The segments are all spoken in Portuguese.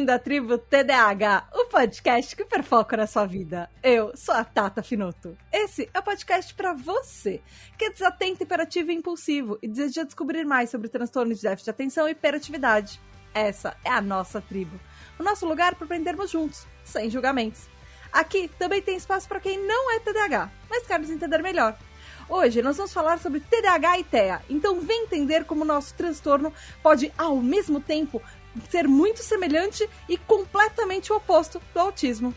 ouvindo a Tribo TDAH, o podcast que perfoca na sua vida. Eu sou a Tata Finoto. Esse é o podcast para você, que é desatento, hiperativo e impulsivo e deseja descobrir mais sobre transtornos de déficit de atenção e hiperatividade. Essa é a nossa tribo, o nosso lugar para aprendermos juntos, sem julgamentos. Aqui também tem espaço para quem não é TDAH, mas quer nos entender melhor. Hoje nós vamos falar sobre TDAH e TEA, então vem entender como o nosso transtorno pode, ao mesmo tempo, ser muito semelhante e completamente o oposto do autismo.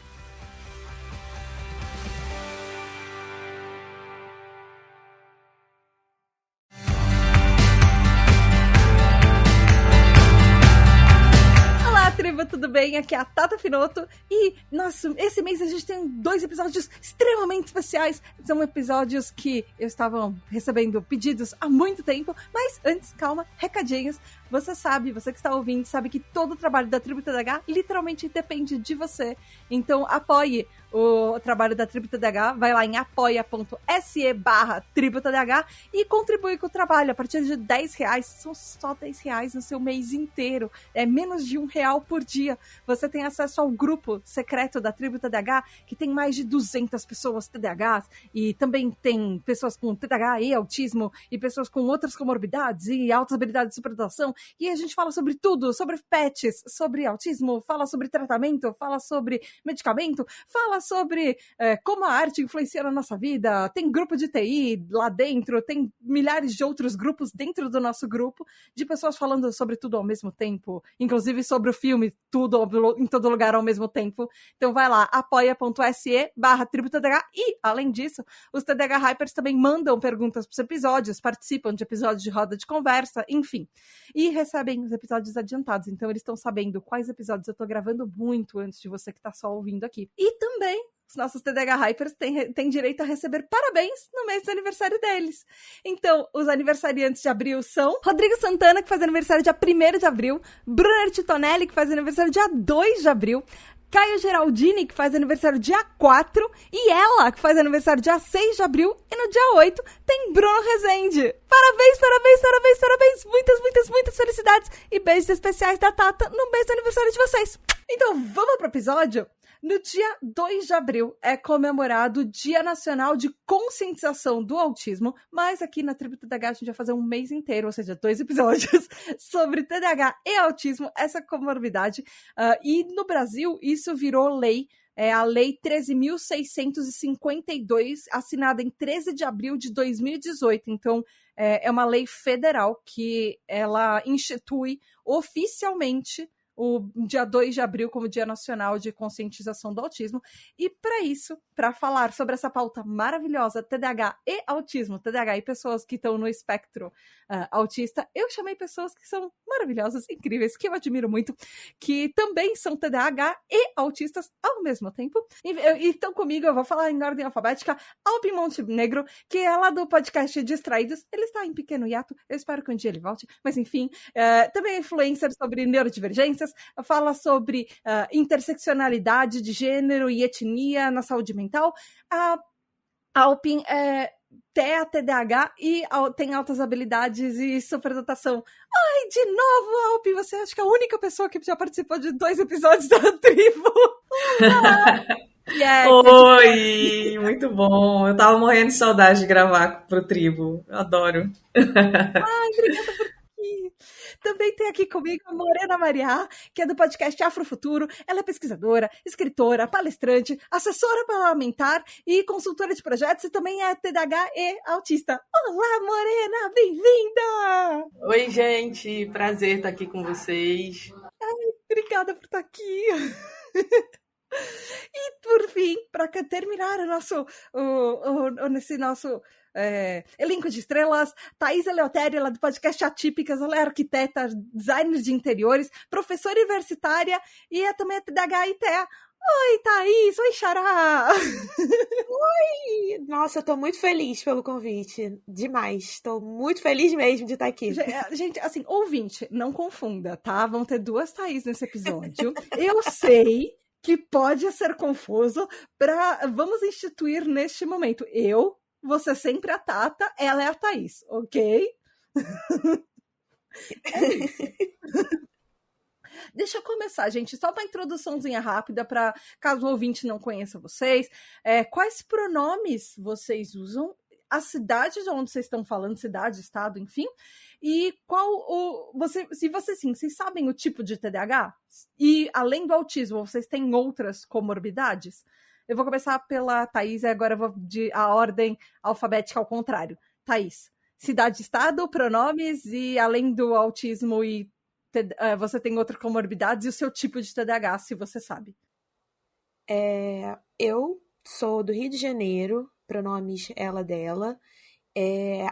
Tribo, tudo bem? Aqui é a Tata Finoto e, nossa, esse mês a gente tem 2 episódios extremamente especiais. São episódios que eu estava recebendo pedidos há muito tempo, mas antes, calma, recadinhos. Você sabe, você que está ouvindo, sabe que todo o trabalho da Tribo TDAH literalmente depende de você. Então apoie o trabalho da Tribo TDAH, vai lá em apoia.se/Tribo TDAH e contribui com o trabalho. A partir de R$10, são só R$10 no seu mês inteiro. É menos de R$1 por dia. Você tem acesso ao grupo secreto da Tribo TDAH, que tem mais de 200 pessoas TDAHs, e também tem pessoas com TDAH e autismo, e pessoas com outras comorbidades e altas habilidades de superação. E a gente fala sobre tudo, sobre pets, sobre autismo, fala sobre tratamento, fala sobre medicamento, fala sobre como a arte influencia na nossa vida. Tem grupo de TI lá dentro, tem milhares de outros grupos dentro do nosso grupo, de pessoas falando sobre tudo ao mesmo tempo, inclusive sobre o filme, tudo em todo lugar ao mesmo tempo. Então vai lá, apoia.se/Tribo TDAH. E, além disso, os TDAH Hypers também mandam perguntas para os episódios, participam de episódios de roda de conversa, enfim. E recebem os episódios adiantados, então eles estão sabendo quais episódios eu tô gravando muito antes de você que tá só ouvindo aqui. E também os nossos TDAH Hypers têm direito a receber parabéns no mês do aniversário deles. Então, os aniversariantes de abril são Rodrigo Santana, que faz aniversário dia 1º de abril, Brunner Titonelli, que faz aniversário dia 2 de abril, Caio Geraldini, que faz aniversário dia 4, e ela, que faz aniversário dia 6 de abril, e no dia 8 tem Bruno Rezende. Parabéns, parabéns, parabéns, parabéns, muitas, muitas, muitas felicidades e beijos especiais da Tata no mês do aniversário de vocês. Então, vamos pro episódio? No dia 2 de abril é comemorado o Dia Nacional de Conscientização do Autismo, mas aqui na Tribo TDAH a gente vai fazer um mês inteiro, ou seja, 2 episódios sobre TDAH e autismo, essa comorbidade. E no Brasil isso virou lei, a Lei 13.652, assinada em 13 de abril de 2018. Então, é uma lei federal que ela institui oficialmente o dia 2 de abril como Dia Nacional de Conscientização do Autismo. E para isso, para falar sobre essa pauta maravilhosa, TDAH e autismo, TDAH e pessoas que estão no espectro autista, eu chamei pessoas que são maravilhosas, incríveis, que eu admiro muito, que também são TDAH e autistas ao mesmo tempo. E estão comigo, eu vou falar em ordem alfabética, Alpin Montenegro, que é lá do podcast Distraídos. Ele está em pequeno hiato, eu espero que um dia ele volte, mas enfim, também é influencer sobre neurodivergências, fala sobre interseccionalidade de gênero e etnia na saúde mental. A Alpin é TEA, TDAH e tem altas habilidades e superdotação. Ai, de novo, Alpin, você acha que é a única pessoa que já participou de 2 episódios da tribo. Yeah, oi, muito bom. Eu tava morrendo de saudade de gravar pro Tribo. Eu adoro. Ai, obrigada por aqui. Também tem aqui comigo a Morena Mariá, que é do podcast Afrofuturo. Ela é pesquisadora, escritora, palestrante, assessora parlamentar e consultora de projetos, e também é TDAH e autista. Olá, Morena, bem-vinda! Oi, gente, prazer estar aqui com vocês. Ai, obrigada por estar aqui. E, por fim, para terminar nesse nosso elenco de estrelas, Thaís Eleutério, ela é do podcast Atípicas. Ela é arquiteta, designer de interiores, professora universitária e é também TDAH e TEA. Oi, Thaís! Oi, Xará! Oi! Nossa, eu tô muito feliz pelo convite. Demais. Tô muito feliz mesmo de estar aqui. Gente, assim, ouvinte, não confunda, tá? Vão ter 2 Thaís nesse episódio. Eu sei que pode ser confuso. Vamos instituir neste momento. Eu vou ser sempre a Tata, ela é a Thaís, ok? É isso. Deixa eu começar, gente. Só uma introduçãozinha rápida para caso o ouvinte não conheça vocês. Quais pronomes vocês usam? A cidade de onde vocês estão falando, cidade, estado, enfim. E vocês sabem o tipo de TDAH? E além do autismo, vocês têm outras comorbidades? Eu vou começar pela Thaís e agora eu vou a ordem alfabética ao contrário. Thaís, cidade, estado, pronomes e além do autismo e você tem outras comorbidades e o seu tipo de TDAH, se você sabe. Eu sou do Rio de Janeiro, pronomes ela, dela.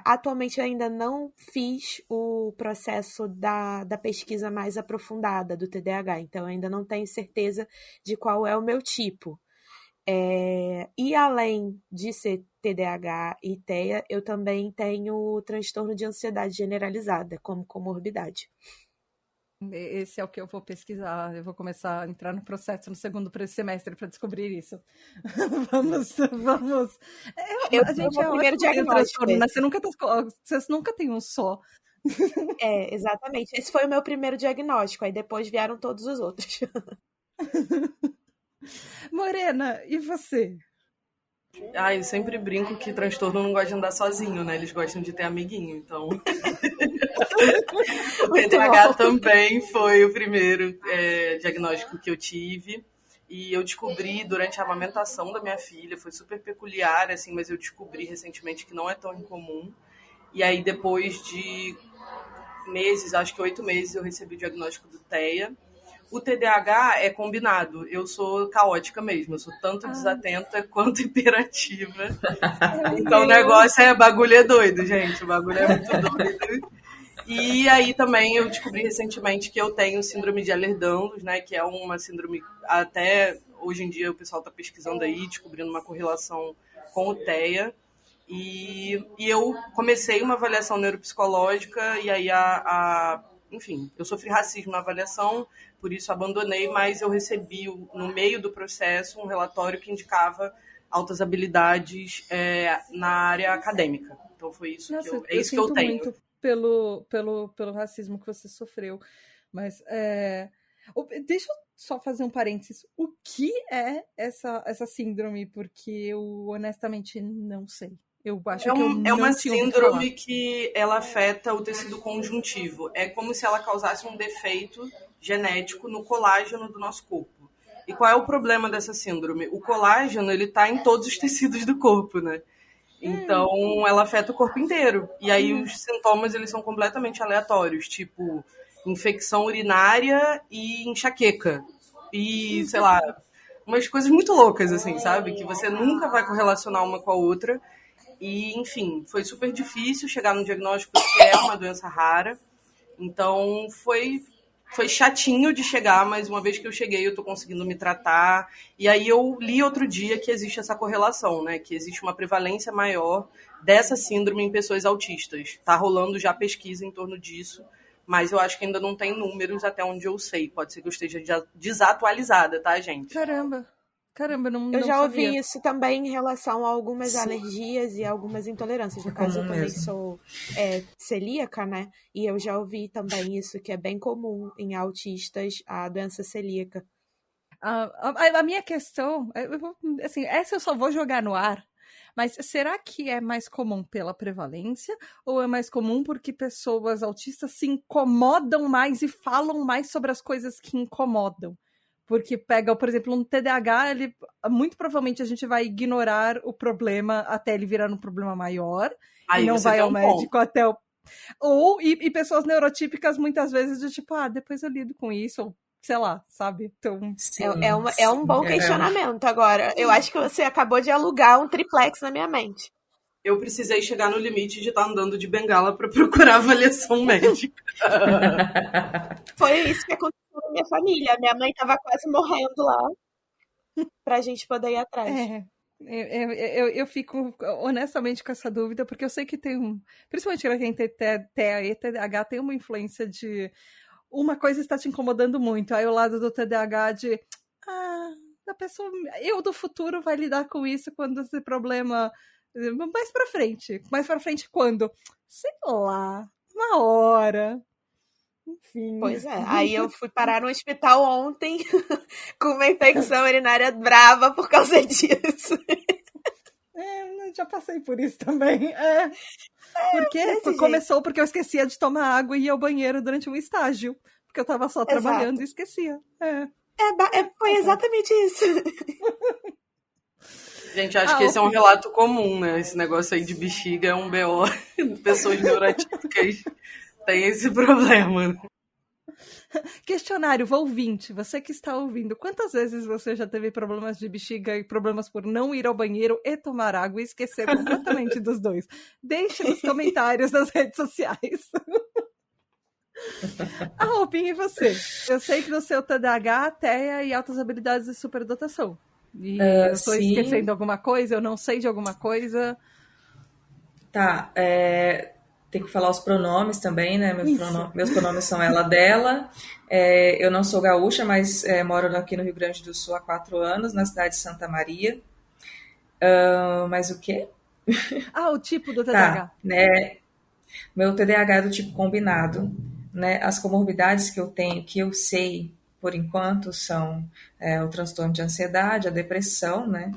Atualmente eu ainda não fiz o processo da pesquisa mais aprofundada do TDAH, então eu ainda não tenho certeza de qual é o meu tipo. E além de ser TDAH e TEA, eu também tenho transtorno de ansiedade generalizada como comorbidade. Esse é o que eu vou pesquisar. Eu vou começar a entrar no processo no segundo semestre para descobrir isso. vamos. A gente é o primeiro diagnóstico. Né? Você nunca tem um só. Exatamente. Esse foi o meu primeiro diagnóstico. Aí depois vieram todos os outros. Morena, e você? Eu sempre brinco que transtorno não gosta de andar sozinho, né? Eles gostam de ter amiguinho, então... O TDAH também foi o primeiro diagnóstico que eu tive. E eu descobri durante a amamentação da minha filha, foi super peculiar, assim, mas eu descobri recentemente que não é tão incomum. E aí, depois de meses, acho que 8 meses, eu recebi o diagnóstico do TEA. O TDAH é combinado. Eu sou caótica mesmo. Eu sou tanto desatenta quanto hiperativa. Então o negócio bagulho é doido, gente. O bagulho é muito doido. E aí também eu descobri recentemente que eu tenho síndrome de Ehlers-Danlos, né? Que é uma síndrome, até hoje em dia o pessoal está pesquisando aí, descobrindo uma correlação com o TEA. E eu comecei uma avaliação neuropsicológica e aí enfim, eu sofri racismo na avaliação, por isso abandonei, mas eu recebi, no meio do processo, um relatório que indicava altas habilidades na área acadêmica. Então foi isso. Nossa, que eu tenho. Muito pelo racismo que você sofreu. Mas deixa eu só fazer um parênteses. O que é essa síndrome? Porque eu honestamente não sei. Eu acho que é uma síndrome que ela afeta o tecido conjuntivo. É como se ela causasse um defeito genético no colágeno do nosso corpo. E qual é o problema dessa síndrome? O colágeno, ele tá em todos os tecidos do corpo, né? Então, ela afeta o corpo inteiro. E aí os sintomas, eles são completamente aleatórios, tipo infecção urinária e enxaqueca. E, sei lá, umas coisas muito loucas, assim, sabe? Que você nunca vai correlacionar uma com a outra. E, enfim, foi super difícil chegar no diagnóstico, porque é uma doença rara. Então, foi chatinho de chegar, mas uma vez que eu cheguei, eu tô conseguindo me tratar. E aí eu li outro dia que existe essa correlação, né? Que existe uma prevalência maior dessa síndrome em pessoas autistas. Tá rolando já pesquisa em torno disso, mas eu acho que ainda não tem números até onde eu sei. Pode ser que eu esteja desatualizada, tá, gente? Caramba, não Eu já sabia. ouvi isso também em relação a algumas alergias e algumas intolerâncias. No caso, eu também sou celíaca, né? E eu já ouvi também isso, que é bem comum em autistas, a doença celíaca. A minha questão, assim, essa eu só vou jogar no ar, mas será que é mais comum pela prevalência ou é mais comum porque pessoas autistas se incomodam mais e falam mais sobre as coisas que incomodam? Porque pega, por exemplo, um TDAH, muito provavelmente a gente vai ignorar o problema até ele virar um problema maior. Aí e não vai ao médico até o... E pessoas neurotípicas, muitas vezes, de tipo, depois eu lido com isso, ou sei lá, sabe? Então, é um bom questionamento agora. Eu acho que você acabou de alugar um triplex na minha mente. Eu precisei chegar no limite de estar andando de bengala para procurar avaliação médica. Foi isso que aconteceu na minha família. Minha mãe estava quase morrendo lá pra gente poder ir atrás. Eu fico honestamente com essa dúvida, porque eu sei que tem principalmente para quem tem TEA e TDAH, tem uma influência de uma coisa está te incomodando muito. Aí o lado do TDAH de a pessoa, eu do futuro vai lidar com isso quando esse problema mais pra frente. Mais pra frente quando? Sei lá, uma hora. Enfim. Pois é. Aí eu fui parar no hospital ontem com uma infecção urinária brava por causa disso. Eu já passei por isso também. Porque começou porque eu esquecia de tomar água e ia ao banheiro durante um estágio. Porque eu tava só trabalhando e esquecia. Foi exatamente isso. Gente, acho que esse é um relato comum, né? Esse negócio aí de bexiga é um BO. Pessoas neurotípicas têm esse problema. Questionário, ouvinte, você que está ouvindo, quantas vezes você já teve problemas de bexiga e problemas por não ir ao banheiro e tomar água e esquecer completamente dos dois? Deixe nos comentários das redes sociais. Roupinha, e você? Eu sei que no seu TDAH, TEA e altas habilidades de superdotação. E eu estou esquecendo alguma coisa, eu não sei de alguma coisa. Tá, tem que falar os pronomes também, né? Meus pronomes são ela, dela. Eu não sou gaúcha, mas moro aqui no Rio Grande do Sul há 4 anos, na cidade de Santa Maria. Mas o quê? O tipo do TDAH. Tá, né? Meu TDAH é do tipo combinado, né? As comorbidades que eu tenho, que eu sei, por enquanto, são o transtorno de ansiedade, a depressão, né?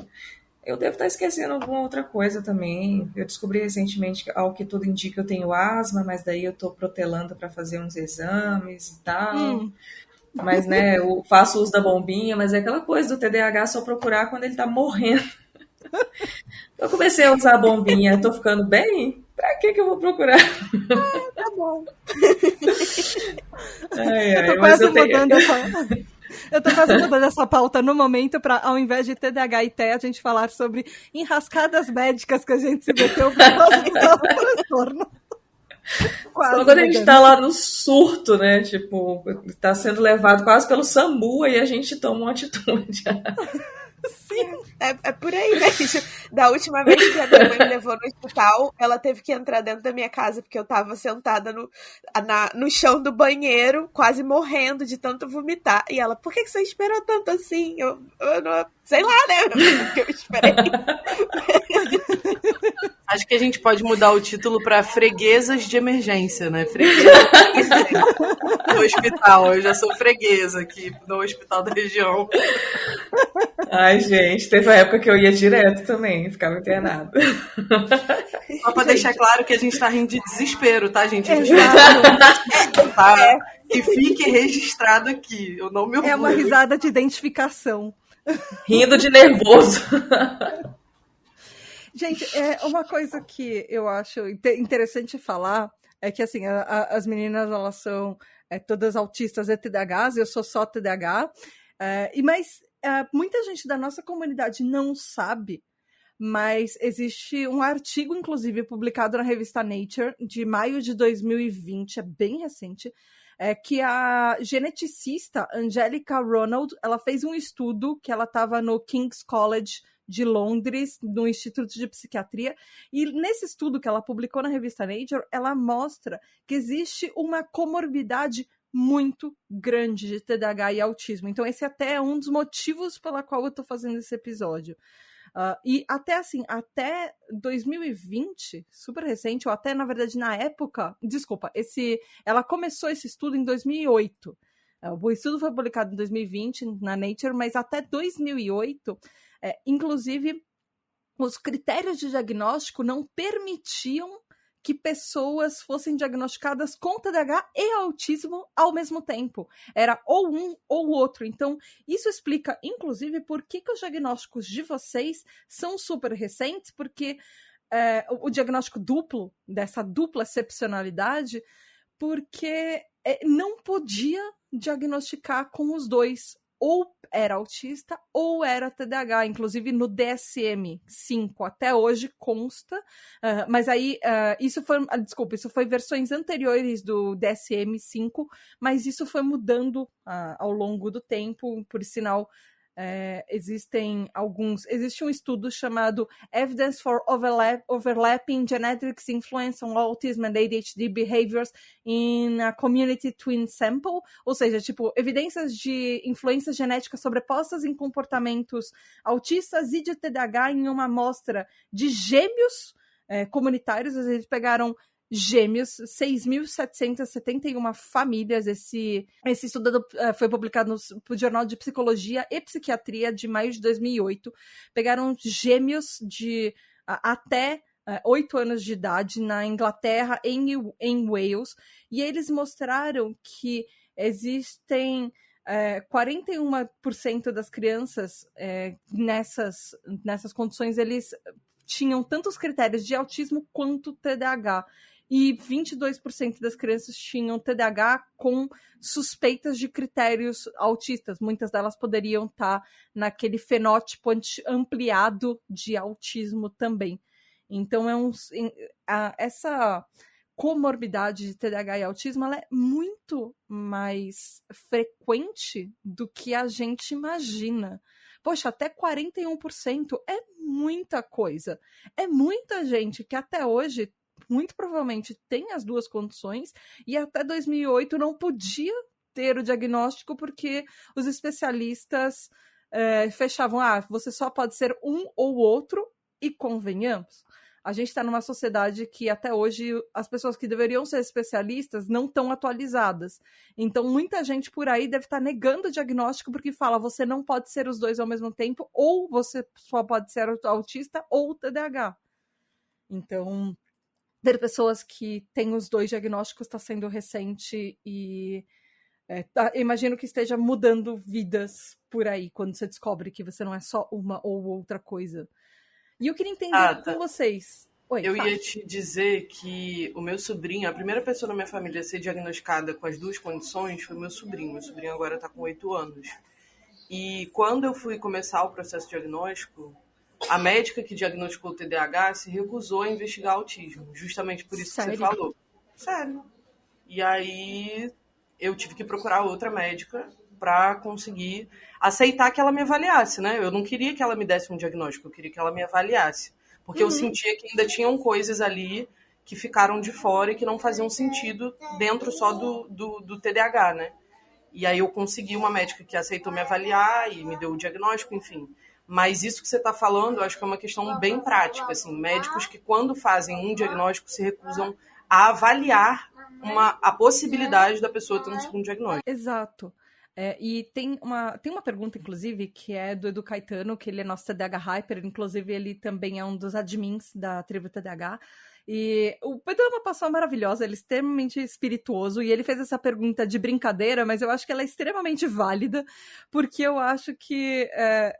Eu devo estar esquecendo alguma outra coisa também. Eu descobri recentemente que, ao que tudo indica, eu tenho asma, mas daí eu estou protelando para fazer uns exames e tal. Mas, né, eu faço uso da bombinha, mas é aquela coisa do TDAH só procurar quando ele está morrendo. Eu comecei a usar a bombinha, estou ficando bem? Pra que eu vou procurar? Tá bom. Eu tô quase mudando essa pauta no momento para, ao invés de TDAH e TEA, a gente falar sobre enrascadas médicas que a gente se meteu por causa do transtorno. Quando a gente tá lá no surto, né? Tipo, tá sendo levado quase pelo SAMU e a gente toma uma atitude. Sim, é por aí mesmo. Da última vez que a minha mãe me levou no hospital, ela teve que entrar dentro da minha casa, porque eu tava sentada no chão do banheiro, quase morrendo de tanto vomitar. E ela, por que você esperou tanto assim? Eu não, sei lá, né? Porque eu esperei. Acho que a gente pode mudar o título para freguesas de emergência, né? Freguesas do hospital. Eu já sou freguesa aqui no hospital da região. Ai, gente, teve uma época que eu ia direto também, ficava internada. Só para deixar claro que a gente tá rindo de desespero, tá, gente? Que fique registrado aqui. Eu não me orgulho. É uma risada de identificação. Rindo de nervoso. Gente, uma coisa que eu acho interessante falar é que, assim, as meninas, elas são todas autistas e TDAHs, eu sou só TDAH, mas muita gente da nossa comunidade não sabe, mas existe um artigo, inclusive, publicado na revista Nature, de maio de 2020, é bem recente, que a geneticista Angelica Ronald, ela fez um estudo que ela estava no King's College de Londres, no Instituto de Psiquiatria, e nesse estudo que ela publicou na revista Nature, ela mostra que existe uma comorbidade muito grande de TDAH e autismo. Então esse até é um dos motivos pela qual eu tô fazendo esse episódio. E até 2020, super recente, ou até, na verdade, na época, desculpa, ela começou esse estudo em 2008. O estudo foi publicado em 2020 na Nature, mas até 2008, inclusive, os critérios de diagnóstico não permitiam que pessoas fossem diagnosticadas com TDAH e autismo ao mesmo tempo. Era ou um ou o outro. Então, isso explica, inclusive, por que os diagnósticos de vocês são super recentes, porque o diagnóstico duplo, dessa dupla excepcionalidade, porque não podia diagnosticar com os dois. Ou era autista ou era TDAH, inclusive no DSM-5 até hoje consta, mas aí isso foi versões anteriores do DSM-5, mas isso foi mudando ao longo do tempo, por sinal existe um estudo chamado Evidence for Overlapping Genetics Influence on Autism and ADHD Behaviors in a Community Twin Sample, ou seja, tipo, evidências de influência genética sobrepostas em comportamentos autistas e de TDAH em uma amostra de gêmeos comunitários. Eles pegaram gêmeos, 6.771 famílias. Esse estudo foi publicado no Jornal de Psicologia e Psiquiatria de maio de 2008. Pegaram gêmeos de até 8 anos de idade na Inglaterra, em Wales, e eles mostraram que existem 41% das crianças nessas condições, eles tinham tantos critérios de autismo quanto TDAH. E 22% das crianças tinham TDAH com suspeitas de critérios autistas. Muitas delas poderiam estar naquele fenótipo ampliado de autismo também. Então, essa comorbidade de TDAH e autismo, ela é muito mais frequente do que a gente imagina. Poxa, até 41% é muita coisa. É muita gente que até hoje, muito provavelmente, tem as duas condições e até 2008 não podia ter o diagnóstico porque os especialistas fechavam, você só pode ser um ou outro, e convenhamos, a gente está numa sociedade que até hoje as pessoas que deveriam ser especialistas não estão atualizadas. Então, muita gente por aí deve estar negando o diagnóstico porque fala, você não pode ser os dois ao mesmo tempo, ou você só pode ser autista ou TDAH. Então, ter pessoas que têm os dois diagnósticos está sendo recente e imagino que esteja mudando vidas por aí, quando você descobre que você não é só uma ou outra coisa. E eu queria entender com vocês. Oi, ia te dizer que o meu sobrinho, a primeira pessoa na minha família a ser diagnosticada com as duas condições foi meu sobrinho. Meu sobrinho agora está com 8 anos. E quando eu fui começar o processo diagnóstico, a médica que diagnosticou o TDAH se recusou a investigar autismo, justamente por isso que você falou. Sério. E aí eu tive que procurar outra médica para conseguir aceitar que ela me avaliasse, né? Eu não queria que ela me desse um diagnóstico, eu queria que ela me avaliasse. Porque eu sentia que ainda tinham coisas ali que ficaram de fora e que não faziam sentido dentro só do TDAH, né? E aí eu consegui uma médica que aceitou me avaliar e me deu o diagnóstico, enfim. Mas isso que você está falando, eu acho que é uma questão bem prática, assim. Médicos que, quando fazem um diagnóstico, se recusam a avaliar a possibilidade da pessoa ter um segundo diagnóstico. Exato. E tem uma pergunta, inclusive, que é do Edu Caetano, que ele é nosso TDAH Hyper, inclusive ele também é um dos admins da tribo TDAH. E o Edu é uma pessoa maravilhosa, ele é extremamente espirituoso, e ele fez essa pergunta de brincadeira, mas eu acho que ela é extremamente válida, porque eu acho que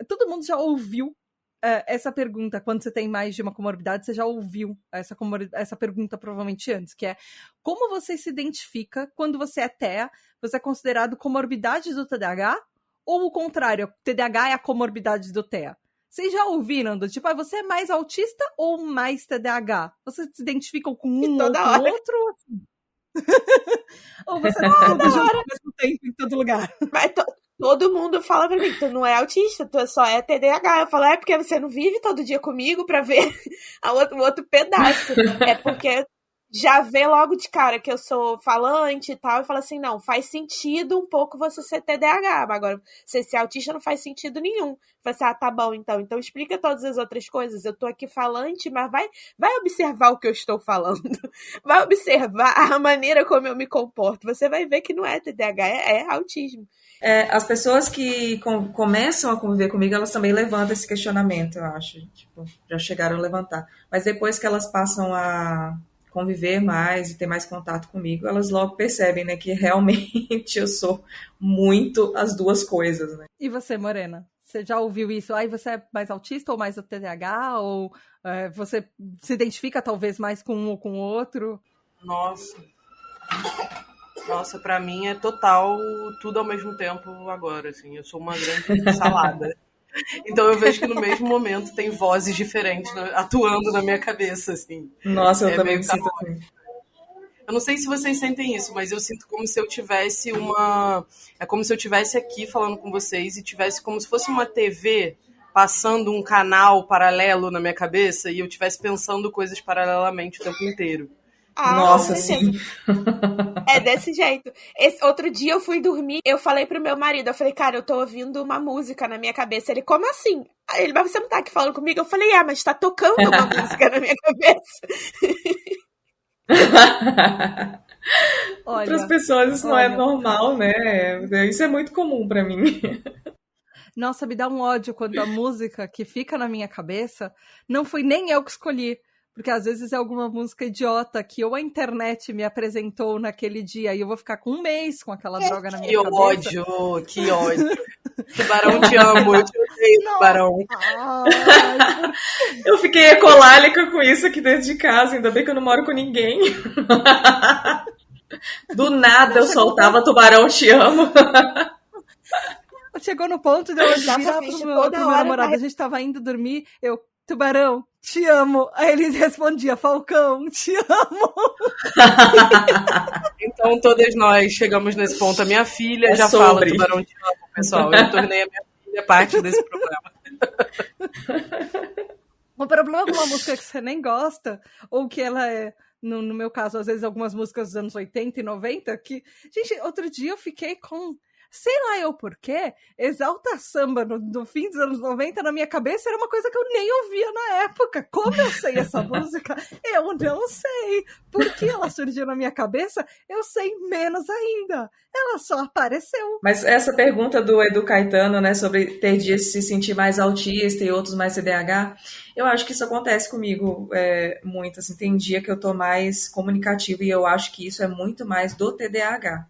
todo mundo já ouviu essa pergunta. Quando você tem mais de uma comorbidade, você já ouviu essa pergunta provavelmente antes, que é: como você se identifica quando você é TEA? Você é considerado comorbidade do TDAH? Ou o contrário, o TDAH é a comorbidade do TEA? Vocês já ouviram do tipo, você é mais autista ou mais TDAH? Vocês se identificam com um ou com o outro? Ou você tá tudo junto ao mesmo tempo em todo lugar? Mas todo mundo fala pra mim, tu não é autista, tu só é TDAH. Eu falo, porque você não vive todo dia comigo pra ver o outro pedaço. É porque já vê logo de cara que eu sou falante e tal, e fala assim, não, faz sentido um pouco você ser TDAH, mas agora você ser autista não faz sentido nenhum. Fala assim, tá bom, então explica todas as outras coisas. Eu tô aqui falante, mas vai observar o que eu estou falando. Vai observar a maneira como eu me comporto. Você vai ver que não é TDAH, é autismo. As pessoas que começam a conviver comigo, elas também levantam esse questionamento, eu acho. Tipo, já chegaram a levantar. Mas depois que elas passam a conviver mais e ter mais contato comigo, elas logo percebem, né, que realmente eu sou muito as duas coisas, né? E você, Morena? Você já ouviu isso? Aí você é mais autista ou mais TDAH? Ou você se identifica talvez mais com um ou com o outro? Nossa, pra mim é total tudo ao mesmo tempo agora, assim. Eu sou uma grande salada. Então eu vejo que no mesmo momento tem vozes diferentes atuando na minha cabeça, assim. Nossa, eu também me sinto assim. Eu não sei se vocês sentem isso, mas eu sinto como se eu tivesse É como se eu tivesse aqui falando com vocês e tivesse como se fosse uma TV passando um canal paralelo na minha cabeça e eu estivesse pensando coisas paralelamente o tempo inteiro. Nossa, sim. É desse jeito. Outro dia eu fui dormir, eu falei pro meu marido, eu falei, cara, eu tô ouvindo uma música na minha cabeça. Ele, como assim? Aí ele, mas você não tá aqui falando comigo? Eu falei, mas tá tocando uma música na minha cabeça. Outras Olha, pessoas isso não é olha. normal, né? Isso é muito comum pra mim. Nossa, me dá um ódio quando a música que fica na minha cabeça não foi nem eu que escolhi. Porque às vezes é alguma música idiota que ou a internet me apresentou naquele dia e eu vou ficar com um mês com aquela droga na minha Que cabeça. ódio, que ódio. Tubarão, te amo, eu te odeio, Tubarão. Ai, Eu fiquei ecolálica com isso aqui dentro de casa, ainda bem que eu não moro com ninguém. Do nada eu soltava Tubarão, te amo. chegou no ponto de eu virar Exatamente, pro toda meu hora namorado. A gente tava indo dormir, eu, Tubarão, te amo. Aí ele respondia, Falcão, te amo. Então todas nós chegamos nesse ponto. A minha filha É já sobre. fala Tubarão, te amo, pessoal. Eu tornei a minha filha parte desse problema. O problema com uma música que você nem gosta, ou que ela é, no meu caso, às vezes algumas músicas dos anos 80 e 90, que... Gente, outro dia eu fiquei com... Sei lá eu por quê, Exalta Samba no fim dos anos 90 na minha cabeça era uma coisa que eu nem ouvia na época. Como eu sei essa música? Eu não sei. Por que ela surgiu na minha cabeça? Eu sei menos ainda. Ela só apareceu. Mas essa pergunta do Edu Caetano, né, sobre ter dias de se sentir mais autista e outros mais CDAH, eu acho que isso acontece comigo muito. Assim, tem dia que eu tô mais comunicativa e eu acho que isso é muito mais do TDAH.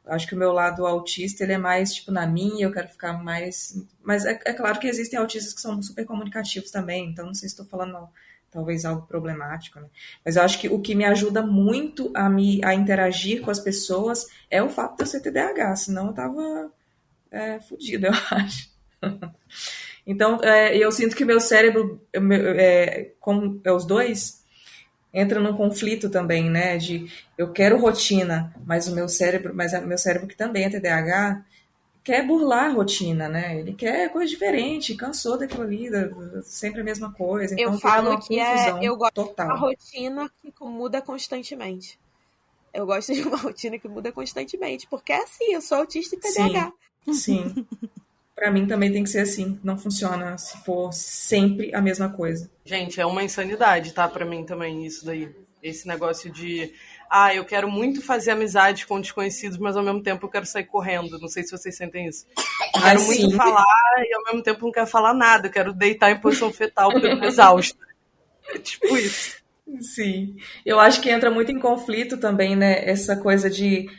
Acho que o meu lado autista, ele é mais, tipo, na minha, eu quero ficar mais... Mas é claro que existem autistas que são super comunicativos também, então não sei se estou falando, talvez, algo problemático, né? Mas eu acho que o que me ajuda muito a interagir com as pessoas é o fato de eu ser TDAH, senão eu tava fodida, eu acho. Então, eu sinto que meu cérebro, como é os dois, entra num conflito também, né? De eu quero rotina, mas meu cérebro que também é TDAH quer burlar a rotina, né? Ele quer coisa diferente, cansou daquilo ali, sempre a mesma coisa. Eu Então fica falo numa que confusão eu gosto de uma total. rotina que muda constantemente. Eu gosto de uma rotina que muda constantemente, porque é assim, eu sou autista e Sim, TDAH. sim. Pra mim também tem que ser assim. Não funciona se for sempre a mesma coisa. Gente, é uma insanidade, tá? Pra mim também, isso daí. Esse negócio de... eu quero muito fazer amizade com desconhecidos, mas ao mesmo tempo eu quero sair correndo. Não sei se vocês sentem isso. Eu quero muito falar e ao mesmo tempo não quero falar nada. Eu quero deitar em posição fetal porque eu tô exausta. É tipo isso. Sim, eu acho que entra muito em conflito também, né? Essa coisa de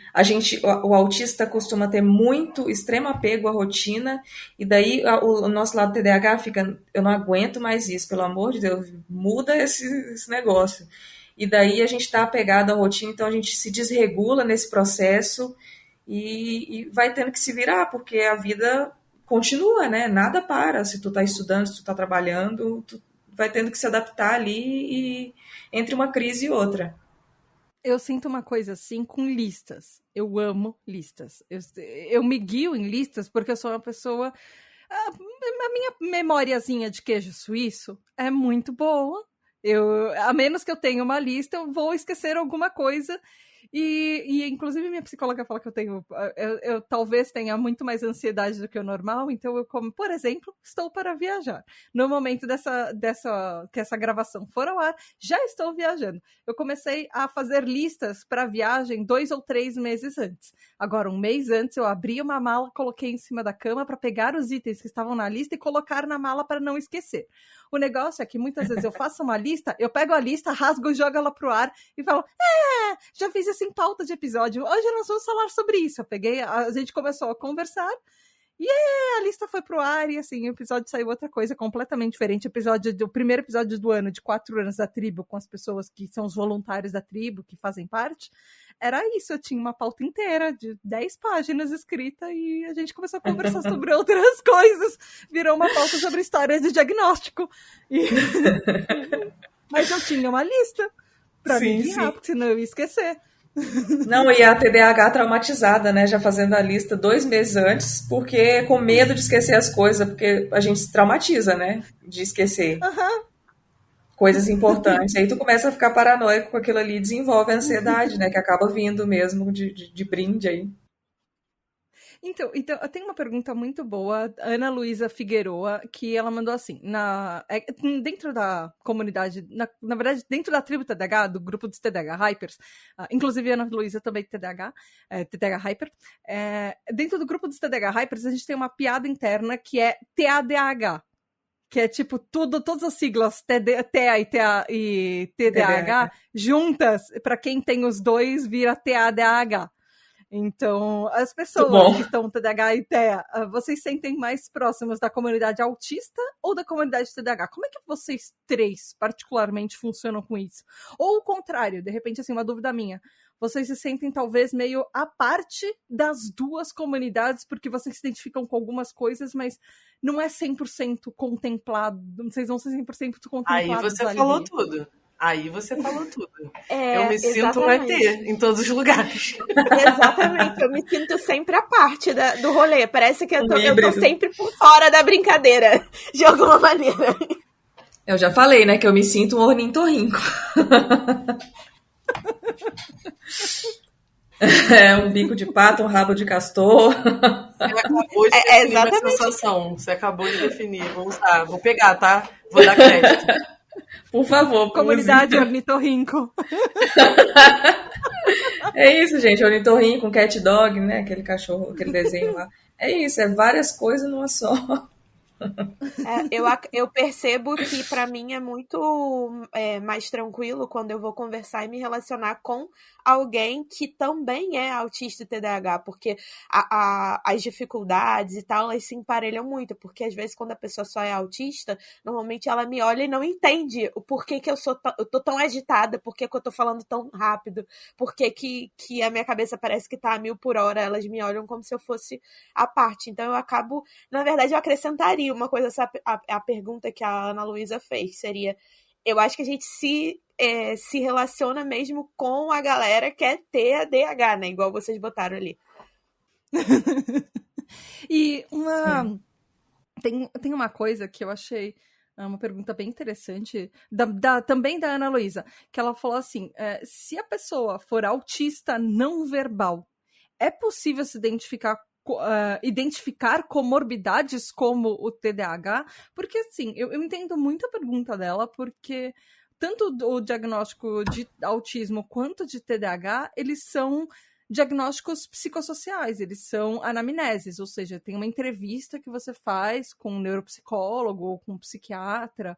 o autista costuma ter muito extremo apego à rotina, e daí o nosso lado TDAH fica, eu não aguento mais isso, pelo amor de Deus, muda esse negócio. E daí a gente está apegado à rotina, então a gente se desregula nesse processo e vai tendo que se virar, porque a vida continua, né? Nada para. Se tu tá estudando, se tu tá trabalhando, tu vai tendo que se adaptar ali e entre uma crise e outra. Eu sinto uma coisa assim com listas. Eu amo listas. Eu me guio em listas porque eu sou uma pessoa. A minha memóriazinha de queijo suíço é muito boa. A menos que eu tenha uma lista, eu vou esquecer alguma coisa. Inclusive, minha psicóloga fala que eu talvez tenha muito mais ansiedade do que o normal, então eu, como, por exemplo, estou para viajar. No momento que essa gravação for ao ar, já estou viajando. Eu comecei a fazer listas para viagem 2 ou 3 meses antes. Agora, um mês antes, eu abri uma mala, coloquei em cima da cama para pegar os itens que estavam na lista e colocar na mala para não esquecer. O negócio é que muitas vezes eu faço uma lista, eu pego a lista, rasgo e jogo ela pro ar e falo, já fiz isso em pauta de episódio, hoje nós vamos falar sobre isso. A gente começou a conversar e a lista foi pro ar e assim, o episódio saiu outra coisa completamente diferente. O primeiro episódio do ano, de 4 anos da tribo, com as pessoas que são os voluntários da tribo, que fazem parte, era isso, eu tinha uma pauta inteira de 10 páginas escrita e a gente começou a conversar sobre outras coisas. Virou uma pauta sobre história de diagnóstico. Mas eu tinha uma lista pra me guiar, porque senão eu ia esquecer. Não, e a TDAH traumatizada, né? Já fazendo a lista 2 meses antes, porque com medo de esquecer as coisas, porque a gente se traumatiza, né? De esquecer coisas importantes. Aí tu começa a ficar paranoico com aquilo ali e desenvolve a ansiedade, né? Que acaba vindo mesmo de brinde aí. Então, eu tenho uma pergunta muito boa, Ana Luísa Figueroa, que ela mandou assim, dentro da comunidade, na verdade, dentro da tribo TDAH, do grupo dos TDAH Hypers, inclusive a Ana Luísa também TDAH, TDAH Hyper, dentro do grupo dos TDAH Hypers, a gente tem uma piada interna que é TADAH, que é tipo todas as siglas TEA e TDAH juntas, para quem tem os dois, vira TADAH. Então, as pessoas que estão TDAH e TEA, vocês sentem mais próximos da comunidade autista ou da comunidade TDAH? Como é que vocês três, particularmente, funcionam com isso? Ou o contrário, de repente, assim, uma dúvida minha. Vocês se sentem, talvez, meio à parte das duas comunidades, porque vocês se identificam com algumas coisas, mas não é 100% contemplado, vocês não são 100% contemplados. Aí você falou tudo. Eu me sinto exatamente. um ET em todos os lugares. Exatamente, eu me sinto sempre a parte do rolê. Parece que eu tô sempre por fora da brincadeira, de alguma maneira. Eu já falei, né, que eu me sinto um ornitorrinco. Um bico de pato, um rabo de castor. Você acabou de definir minha sensação. Você acabou de definir. Vamos lá, vou pegar, tá? Vou dar crédito. Por favor, comunidade ornitorrinco. É isso, gente. Ornitorrinco, cat dog, né? Aquele cachorro, aquele desenho lá. É isso, é várias coisas numa só. Eu percebo que para mim é muito mais tranquilo quando eu vou conversar e me relacionar com alguém que também é autista e TDAH, porque as dificuldades e tal, elas se emparelham muito, porque às vezes quando a pessoa só é autista, normalmente ela me olha e não entende o porquê que eu tô tão agitada, porquê que eu tô falando tão rápido, porquê que a minha cabeça parece que tá a 1000 por hora, elas me olham como se eu fosse a parte. Então eu acabo, na verdade, eu acrescentaria uma coisa, a pergunta que a Ana Luísa fez, seria, eu acho que a gente se relaciona mesmo com a galera que é TDAH, né? Igual vocês botaram ali. E tem uma coisa que eu achei uma pergunta bem interessante, também da Ana Luísa, que ela falou assim, se a pessoa for autista não verbal, é possível se identificar comorbidades como o TDAH? Porque, assim, eu entendo muito a pergunta dela, porque tanto o diagnóstico de autismo quanto de TDAH, eles são diagnósticos psicossociais, eles são anamneses, ou seja, tem uma entrevista que você faz com um neuropsicólogo ou com um psiquiatra,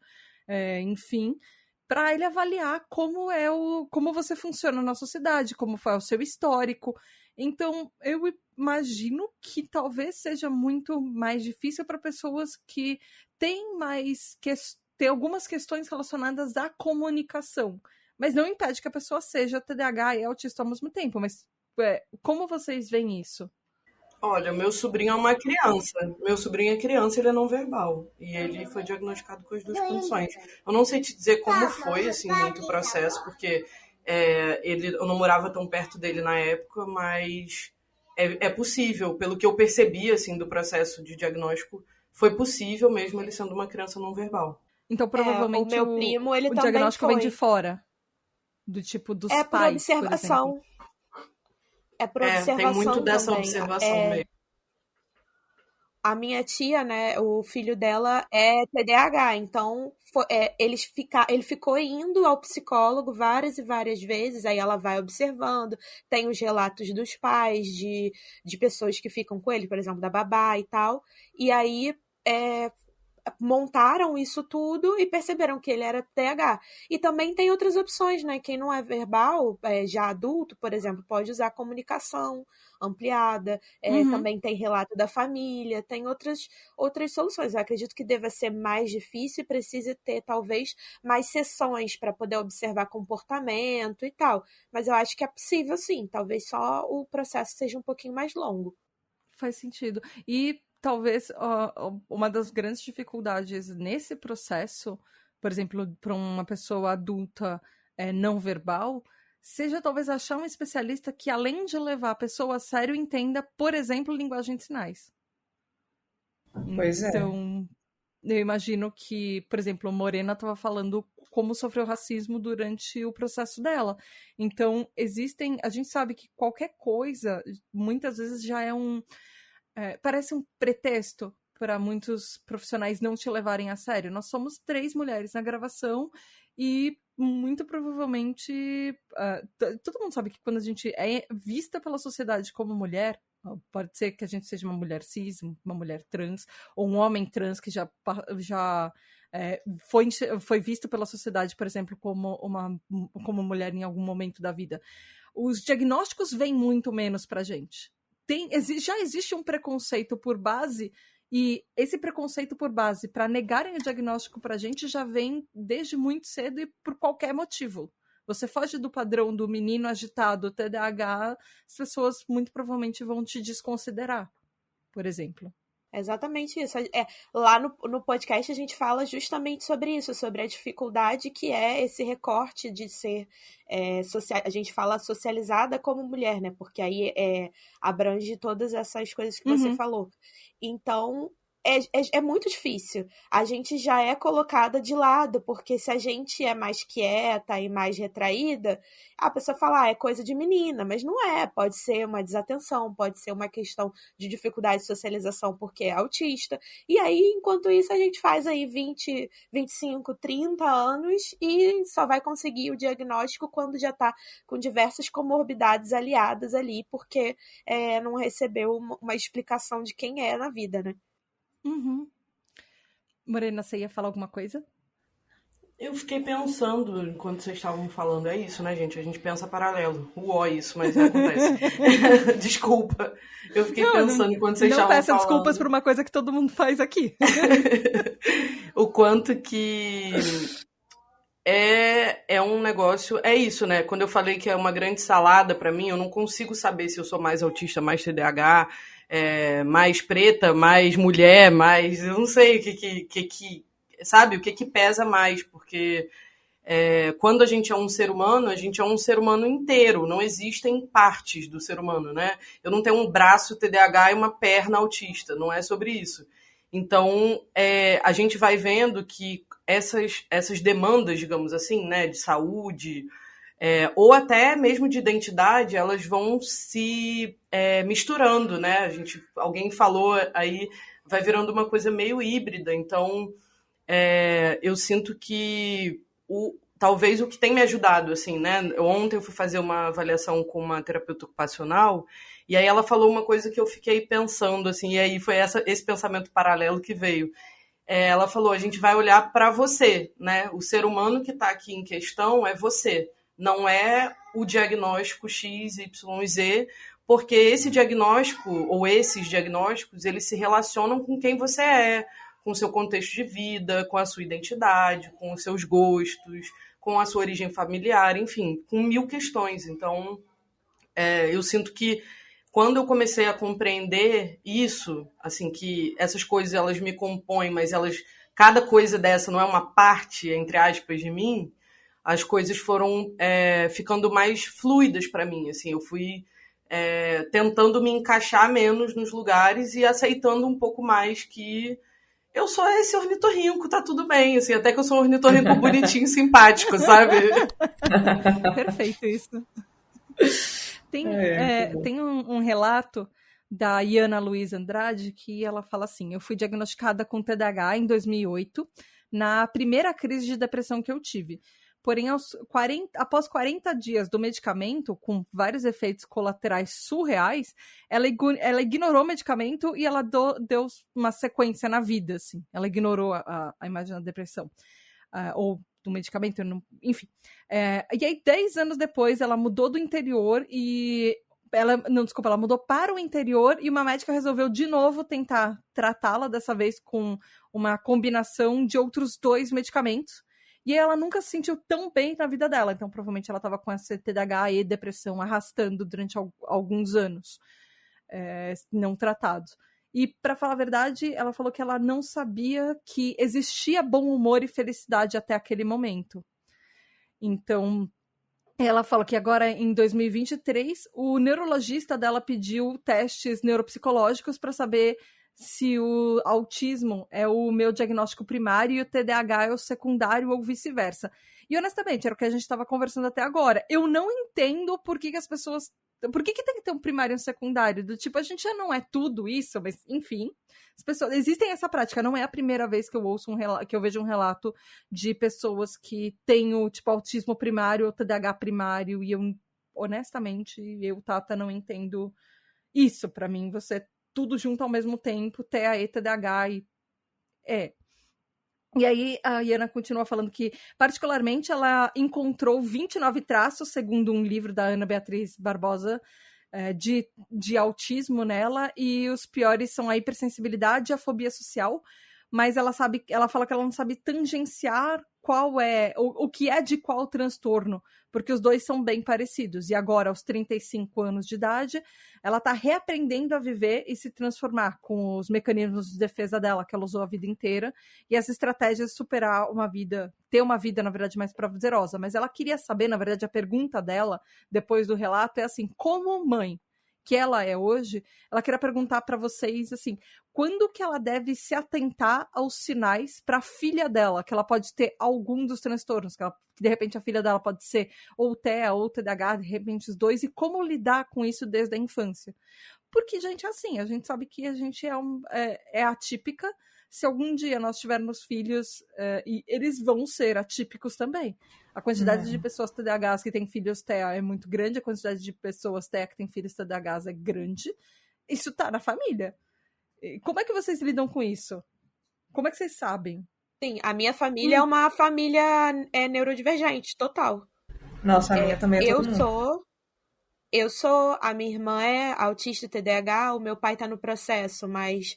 enfim, para ele avaliar como você funciona na sociedade, como foi o seu histórico. Então, eu imagino que talvez seja muito mais difícil para pessoas que têm tem algumas questões relacionadas à comunicação. Mas não impede que a pessoa seja TDAH e autista ao mesmo tempo. Mas como vocês veem isso? Olha, meu sobrinho é uma criança. Meu sobrinho é criança, ele é não verbal. E ele foi diagnosticado com as duas condições. Eu não sei te dizer como foi, assim, muito o processo, porque eu não morava tão perto dele na época, mas é possível, pelo que eu percebi, assim, do processo de diagnóstico, foi possível mesmo ele sendo uma criança não verbal. Então, provavelmente, o meu primo, ele o também diagnóstico foi. vem de fora. Do tipo dos pais, por observação. por É por observação tem muito dessa também. observação mesmo. A minha tia, né, o filho dela é TDAH, então ele ficou indo ao psicólogo várias e várias vezes, aí ela vai observando, tem os relatos dos pais, de pessoas que ficam com ele, por exemplo, da babá e tal, e aí montaram isso tudo e perceberam que ele era TDAH. E também tem outras opções, né? Quem não é verbal, já adulto, por exemplo, pode usar comunicação ampliada, também tem relato da família, tem outras soluções. Eu acredito que deva ser mais difícil e precise ter, talvez, mais sessões para poder observar comportamento e tal. Mas eu acho que é possível, sim. Talvez só o processo seja um pouquinho mais longo. Faz sentido. E talvez uma das grandes dificuldades nesse processo, por exemplo, para uma pessoa adulta não verbal, seja talvez achar um especialista que, além de levar a pessoa a sério, entenda, por exemplo, linguagem de sinais. Pois então, eu imagino que, por exemplo, Morena estava falando como sofreu racismo durante o processo dela. Então, a gente sabe que qualquer coisa, muitas vezes já é parece um pretexto para muitos profissionais não te levarem a sério. Nós somos 3 mulheres na gravação e muito provavelmente todo mundo sabe que quando a gente é vista pela sociedade como mulher, pode ser que a gente seja uma mulher cis, uma mulher trans, ou um homem trans que já foi visto pela sociedade, por exemplo, como mulher em algum momento da vida. Os diagnósticos vêm muito menos pra gente. Já existe um preconceito por base, e esse preconceito por base para negarem o diagnóstico pra gente já vem desde muito cedo e por qualquer motivo. Você foge do padrão do menino agitado, TDAH, as pessoas muito provavelmente vão te desconsiderar, por exemplo. Exatamente isso. Lá no podcast a gente fala justamente sobre isso, sobre a dificuldade que é esse recorte de ser, a gente fala socializada como mulher, né? Porque aí abrange todas essas coisas que você falou. Então, é muito difícil. A gente já é colocada de lado, porque se a gente é mais quieta e mais retraída, a pessoa fala, é coisa de menina, mas não é. Pode ser uma desatenção, pode ser uma questão de dificuldade de socialização porque é autista. E aí, enquanto isso, a gente faz aí 20, 25, 30 anos e só vai conseguir o diagnóstico quando já está com diversas comorbidades aliadas ali, porque não recebeu uma explicação de quem é na vida, né? Morena, você ia falar alguma coisa? Eu fiquei pensando, enquanto vocês estavam falando, é isso, né, gente? A gente pensa paralelo. Isso, mas acontece. Desculpa. Eu fiquei pensando enquanto vocês estavam falando. Não peça desculpas por uma coisa que todo mundo faz aqui. O quanto que é um negócio... É isso, né? Quando eu falei que é uma grande salada pra mim, eu não consigo saber se eu sou mais autista, mais TDAH, mais preta, mais mulher, mais... Eu não sei o que sabe? O que pesa mais, porque quando a gente é um ser humano, a gente é um ser humano inteiro, não existem partes do ser humano, né? Eu não tenho um braço TDAH e uma perna autista, não é sobre isso. Então, a gente vai vendo que essas demandas, digamos assim, né, de saúde, ou até mesmo de identidade, elas vão se misturando, né? Alguém falou aí, vai virando uma coisa meio híbrida, então... eu sinto que talvez o que tem me ajudado, assim, né? Ontem eu fui fazer uma avaliação com uma terapeuta ocupacional e aí ela falou uma coisa que eu fiquei pensando, assim, e aí foi esse pensamento paralelo que veio. Ela falou, a gente vai olhar para você, né? O ser humano que está aqui em questão é você, não é o diagnóstico X, Y, Z, porque esse diagnóstico ou esses diagnósticos, eles se relacionam com quem você é, com o seu contexto de vida, com a sua identidade, com os seus gostos, com a sua origem familiar, enfim, com 1000 questões. Então, eu sinto que quando eu comecei a compreender isso, assim, que essas coisas elas me compõem, mas cada coisa dessa não é uma parte, entre aspas, de mim, as coisas foram ficando mais fluidas para mim. Assim, eu fui tentando me encaixar menos nos lugares e aceitando um pouco mais que eu sou esse ornitorrinco, tá tudo bem, assim, até que eu sou um ornitorrinco bonitinho, simpático, sabe? Perfeito isso. Tem um relato da Iana Luiz Andrade que ela fala assim, eu fui diagnosticada com TDAH em 2008, na primeira crise de depressão que eu tive. Porém, após 40 dias do medicamento, com vários efeitos colaterais surreais, ela ignorou o medicamento e ela deu uma sequência na vida, assim. Ela ignorou a imagem da depressão. Ou do medicamento, enfim. E aí, 10 anos depois, ela mudou do interior e... ela mudou para o interior e uma médica resolveu de novo tentar tratá-la, dessa vez com uma combinação de outros 2 medicamentos. E ela nunca se sentiu tão bem na vida dela. Então, provavelmente, ela estava com essa TDAH e depressão arrastando durante alguns anos, não tratados. E, para falar a verdade, ela falou que ela não sabia que existia bom humor e felicidade até aquele momento. Então, ela falou que agora, em 2023, o neurologista dela pediu testes neuropsicológicos para saber se o autismo é o meu diagnóstico primário e o TDAH é o secundário ou vice-versa. E, honestamente, era o que a gente estava conversando até agora. Eu não entendo por que as pessoas Por que tem que ter um primário e um secundário? Do tipo, a gente já não é tudo isso, mas enfim, as pessoas, existem essa prática. Não é a primeira vez que eu ouço que eu vejo um relato de pessoas que têm o tipo autismo primário ou TDAH primário, e eu, honestamente, Tata, não entendo isso. Pra mim, você tudo junto ao mesmo tempo, TAE, TDAH e E aí a Iana continua falando que, particularmente, ela encontrou 29 traços, segundo um livro da Ana Beatriz Barbosa, de autismo nela, e os piores são a hipersensibilidade e a fobia social, mas ela fala que ela não sabe tangenciar qual é, o que é de qual transtorno, porque os dois são bem parecidos. E agora, aos 35 anos de idade, ela está reaprendendo a viver e se transformar com os mecanismos de defesa dela, que ela usou a vida inteira, e as estratégias de superar ter uma vida, na verdade, mais prazerosa. Mas ela queria saber, na verdade, a pergunta dela, depois do relato, é assim, como mãe que ela é hoje, ela queria perguntar para vocês, assim, quando que ela deve se atentar aos sinais para a filha dela, que ela pode ter algum dos transtornos, que de repente a filha dela pode ser ou TEA ou TDAH, de repente os dois, e como lidar com isso desde a infância. Porque, gente, assim, a gente sabe que a gente é atípica. Se algum dia nós tivermos filhos, e eles vão ser atípicos também. A quantidade de pessoas TDAHs que têm filhos TEA é muito grande, a quantidade de pessoas TEA que têm filhos TDAHs é grande. Isso tá na família. Como é que vocês lidam com isso? Como é que vocês sabem? Sim, a minha família é uma família neurodivergente, total. Nossa, a minha também é todo mundo. A minha irmã é autista e TDAH, o meu pai tá no processo, mas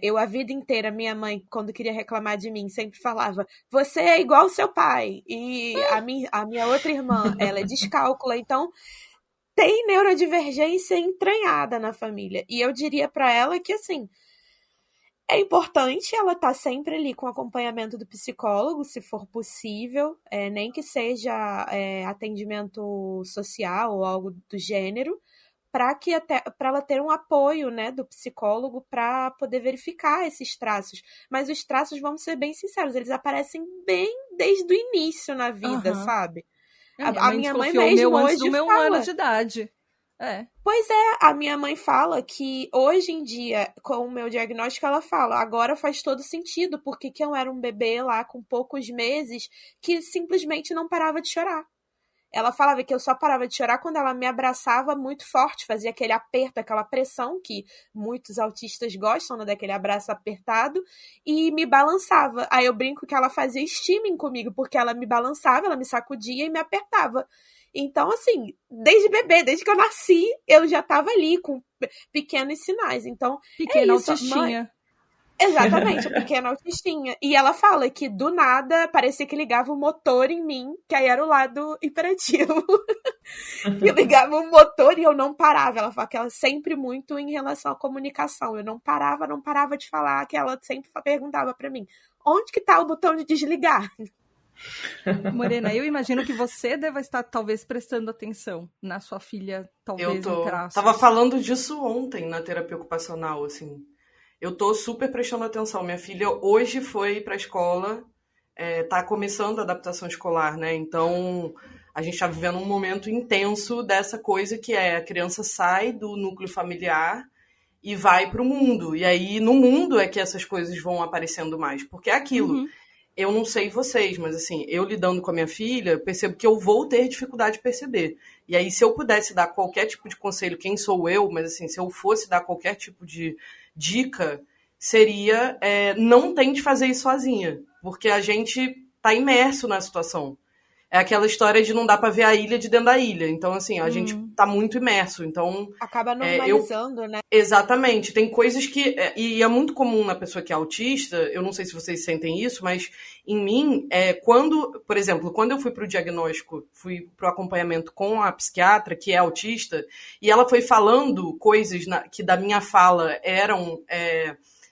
eu a vida inteira, minha mãe, quando queria reclamar de mim, sempre falava, você é igual ao seu pai. E a minha outra irmã, ela é descálcula, então tem neurodivergência entranhada na família. E eu diria pra ela que, assim, é importante ela estar sempre ali com acompanhamento do psicólogo, se for possível, nem que seja atendimento social ou algo do gênero, para ela ter um apoio, né, do psicólogo para poder verificar esses traços. Mas os traços, vamos ser bem sinceros, eles aparecem bem desde o início na vida, sabe? A minha mãe mesmo meu antes hoje do meu 1 ano de idade. Pois é, a minha mãe fala que hoje em dia, com o meu diagnóstico, ela fala, agora faz todo sentido, porque que eu era um bebê lá com poucos meses que simplesmente não parava de chorar. Ela falava que eu só parava de chorar quando ela me abraçava muito forte, fazia aquele aperto, aquela pressão que muitos autistas gostam, né, daquele abraço apertado, e me balançava. Aí eu brinco que ela fazia steaming comigo, porque ela me balançava, ela me sacudia e me apertava. Então, assim, desde bebê, desde que eu nasci, eu já tava ali com pequenos sinais. Então, pequena isso, autistinha. Exatamente, a pequena autistinha. E ela fala que do nada parecia que ligava um motor em mim, que aí era o lado hiperativo. Que ligava um motor e eu não parava. Ela fala que ela sempre muito em relação à comunicação. Eu não parava de falar, que ela sempre perguntava pra mim, onde que tá o botão de desligar? Morena, eu imagino que você deva estar talvez prestando atenção na sua filha, talvez em traços. Tava falando disso ontem na terapia ocupacional, assim. Eu tô super prestando atenção. Minha filha hoje foi pra escola, tá começando a adaptação escolar, né? Então, a gente tá vivendo um momento intenso dessa coisa que é a criança sai do núcleo familiar e vai pro mundo. E aí, no mundo é que essas coisas vão aparecendo mais. Porque é aquilo. Eu não sei vocês, mas assim, eu lidando com a minha filha, percebo que eu vou ter dificuldade de perceber. E aí, se eu pudesse dar qualquer tipo de conselho, quem sou eu, mas assim, se eu fosse dar qualquer tipo de dica, seria não tente fazer isso sozinha, porque a gente tá imerso na situação. É aquela história de não dá pra ver a ilha de dentro da ilha. Então, assim, a gente tá muito imerso. Então, acaba normalizando, né? Exatamente. Tem coisas que... E é muito comum na pessoa que é autista, eu não sei se vocês sentem isso, mas em mim, por exemplo, quando eu fui pro diagnóstico, fui pro acompanhamento com a psiquiatra, que é autista, e ela foi falando coisas que da minha fala eram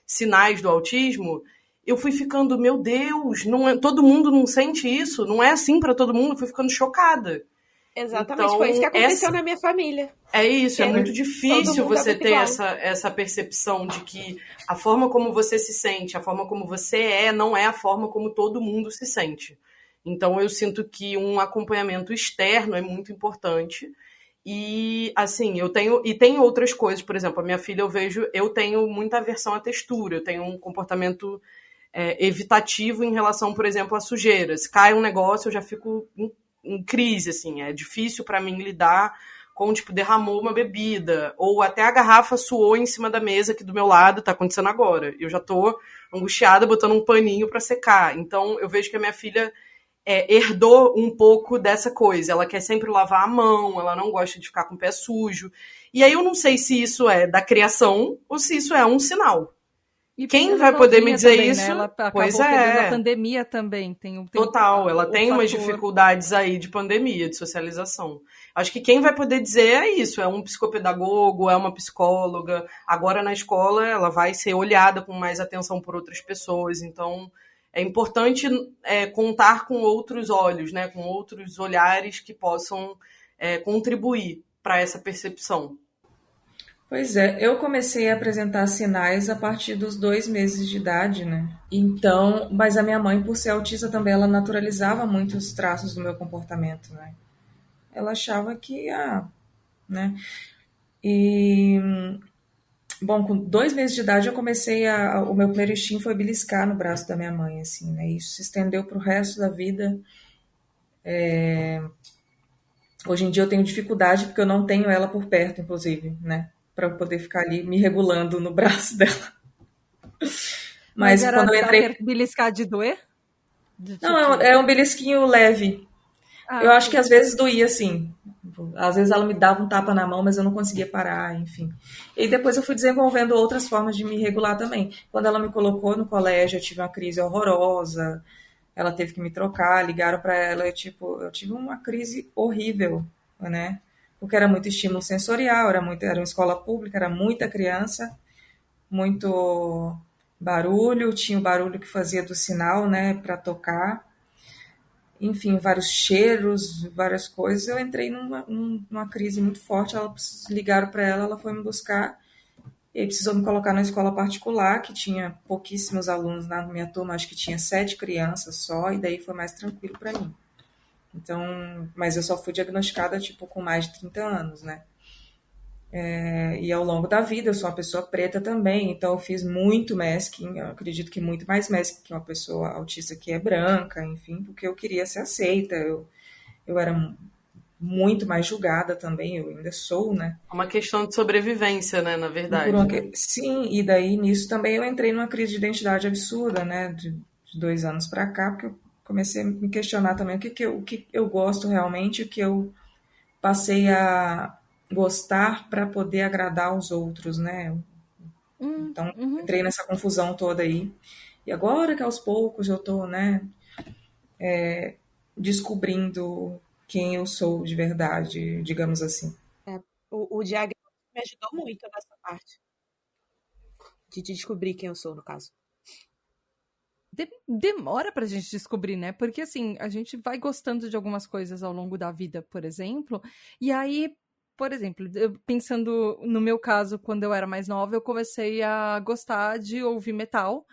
sinais do autismo, eu fui ficando, meu Deus, todo mundo não sente isso? Não é assim pra todo mundo? Eu fui ficando chocada. Exatamente, então, foi isso que aconteceu na minha família. É isso, é muito difícil você ter essa percepção de que a forma como você se sente, a forma como você não é a forma como todo mundo se sente. Então, eu sinto que um acompanhamento externo é muito importante. E, assim, tem outras coisas, por exemplo, a minha filha, eu tenho muita aversão à textura, eu tenho um comportamento evitativo em relação, por exemplo, à sujeira. Se cai um negócio, eu já fico em crise, assim, é difícil para mim lidar com, tipo, derramou uma bebida, ou até a garrafa suou em cima da mesa aqui do meu lado, tá acontecendo agora. Eu já tô angustiada botando um paninho para secar. Então, eu vejo que a minha filha herdou um pouco dessa coisa. Ela quer sempre lavar a mão, ela não gosta de ficar com o pé sujo. E aí eu não sei se isso é da criação ou se isso é um sinal. E quem vai poder me dizer também, isso? Né? Ela acabou pois pegando a pandemia também. Total, ela tem fator. umas dificuldades aí de pandemia, de socialização. Acho que quem vai poder dizer é isso, é um psicopedagogo, é uma psicóloga. Agora na escola ela vai ser olhada com mais atenção por outras pessoas, então é importante contar com outros olhos, né, com outros olhares que possam contribuir para essa percepção. Pois é, eu comecei a apresentar sinais a partir dos 2 meses de idade, né? Então, mas a minha mãe, por ser autista também, ela naturalizava muito os traços do meu comportamento, né? Ela achava que, né? E, bom, com 2 meses de idade eu comecei o meu primeiro instinto foi beliscar no braço da minha mãe, assim, né? Isso se estendeu pro resto da vida. Hoje em dia eu tenho dificuldade porque eu não tenho ela por perto, inclusive, né? Para eu poder ficar ali me regulando no braço dela. Mas era quando eu entrei. beliscar de doer? Não, é um belisquinho leve. Eu acho que às vezes doía, assim. Às vezes ela me dava um tapa na mão, mas eu não conseguia parar, enfim. E depois eu fui desenvolvendo outras formas de me regular também. Quando ela me colocou no colégio, eu tive uma crise horrorosa. Ela teve que me trocar, ligaram para ela. Eu tive uma crise horrível, né? Porque era muito estímulo sensorial, era uma escola pública, era muita criança, muito barulho, tinha o barulho que fazia do sinal, né, para tocar. Enfim, vários cheiros, várias coisas. Eu entrei numa crise muito forte. Ligaram para ela, ela foi me buscar. E aí precisou me colocar na escola particular, que tinha pouquíssimos alunos na minha turma, acho que tinha 7 crianças só, e daí foi mais tranquilo para mim. Então, mas eu só fui diagnosticada, tipo, com mais de 30 anos, né? E ao longo da vida, eu sou uma pessoa preta também, então eu fiz muito masking, eu acredito que muito mais masking que uma pessoa autista que é branca, enfim, porque eu queria ser aceita, eu era muito mais julgada também, eu ainda sou, né? É uma questão de sobrevivência, né, na verdade. Sim, e daí nisso também eu entrei numa crise de identidade absurda, né, de 2 anos para cá, porque eu comecei a me questionar também o que eu gosto realmente, o que eu passei a gostar para poder agradar os outros, né? Então, entrei nessa confusão toda aí. E agora que aos poucos eu tô, né, descobrindo quem eu sou de verdade, digamos assim. O diagnóstico me ajudou muito nessa parte. De descobrir quem eu sou, no caso. Demora pra gente descobrir, né? Porque, assim, a gente vai gostando de algumas coisas ao longo da vida, por exemplo, e aí, por exemplo, pensando no meu caso, quando eu era mais nova, eu comecei a gostar de ouvir metal,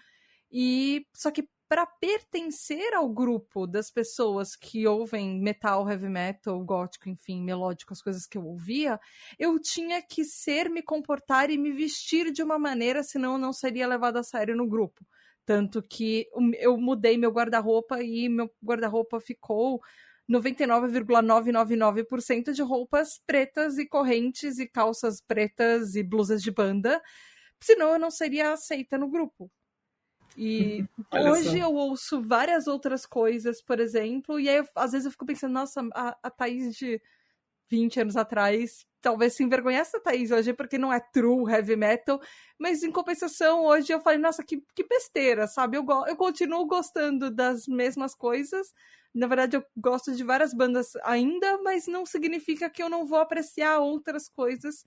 e só que para pertencer ao grupo das pessoas que ouvem metal, heavy metal, gótico, enfim, melódico, as coisas que eu ouvia, eu tinha que me comportar e me vestir de uma maneira, senão eu não seria levada a sério no grupo. Tanto que eu mudei meu guarda-roupa e meu guarda-roupa ficou 99,999% de roupas pretas e correntes e calças pretas e blusas de banda, senão eu não seria aceita no grupo. E hoje eu ouço várias outras coisas, por exemplo, e aí às vezes eu fico pensando, nossa, a Thaís de 20 anos atrás talvez se envergonhasse a Thaís hoje porque não é true heavy metal, mas em compensação hoje eu falei, nossa, que besteira, sabe? Eu continuo gostando das mesmas coisas, na verdade eu gosto de várias bandas ainda, mas não significa que eu não vou apreciar outras coisas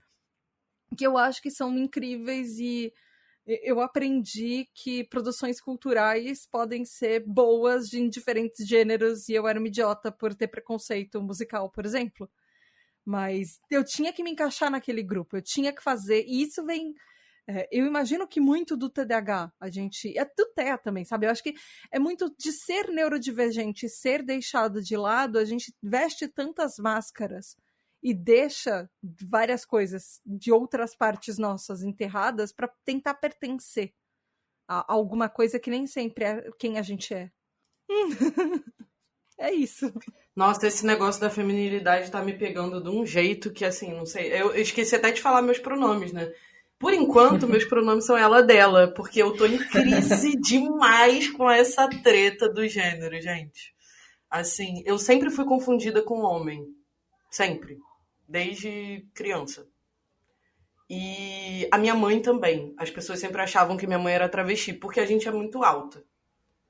que eu acho que são incríveis e eu aprendi que produções culturais podem ser boas em diferentes gêneros e eu era uma idiota por ter preconceito musical, por exemplo. Mas eu tinha que me encaixar naquele grupo, eu tinha que fazer, e isso vem... eu imagino que muito do TDAH, a gente... É do TEA também, sabe? Eu acho que é muito de ser neurodivergente, ser deixado de lado, a gente veste tantas máscaras e deixa várias coisas de outras partes nossas enterradas para tentar pertencer a alguma coisa que nem sempre é quem a gente é. É isso. Nossa, esse negócio da feminilidade tá me pegando de um jeito que, assim, não sei. Eu esqueci até de falar meus pronomes, né? Por enquanto, meus pronomes são ela, dela, porque eu tô em crise demais com essa treta do gênero, gente. Assim, eu sempre fui confundida com homem. Sempre. Desde criança. E a minha mãe também. As pessoas sempre achavam que minha mãe era travesti, porque a gente é muito alta.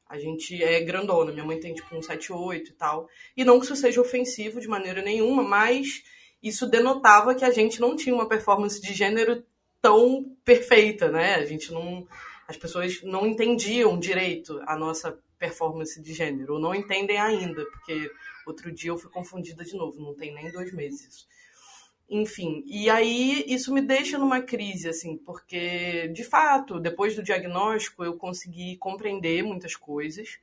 A gente é grandona. Minha mãe tem tipo um 7'8" e tal. E não que isso seja ofensivo de maneira nenhuma, mas isso denotava que a gente não tinha uma performance de gênero tão perfeita, né? As pessoas não entendiam direito a nossa performance de gênero, ou não entendem ainda, porque outro dia eu fui confundida de novo, não tem nem 2 meses. Enfim, e aí isso me deixa numa crise, assim, porque, de fato, depois do diagnóstico, eu consegui compreender muitas coisas,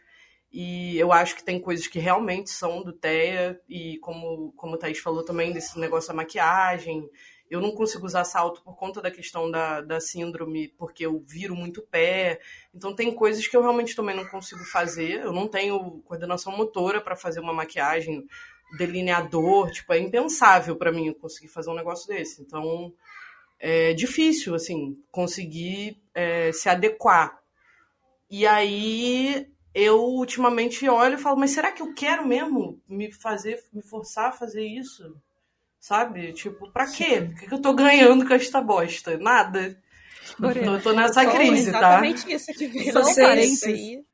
e eu acho que tem coisas que realmente são do TEA, e como a Thaís falou também, desse negócio da maquiagem, eu não consigo usar salto por conta da questão da síndrome, porque eu viro muito pé, então tem coisas que eu realmente também não consigo fazer, eu não tenho coordenação motora para fazer uma maquiagem, delineador, tipo, é impensável para mim conseguir fazer um negócio desse. Então, é difícil, assim, conseguir se adequar. E aí, eu ultimamente olho e falo, mas será que eu quero mesmo me forçar a fazer isso? Sabe? Tipo, pra quê? O que eu tô ganhando com esta bosta? Nada. Eu tô nessa crise, tá? Exatamente isso que veio Só na um cabeça parênteses. aí.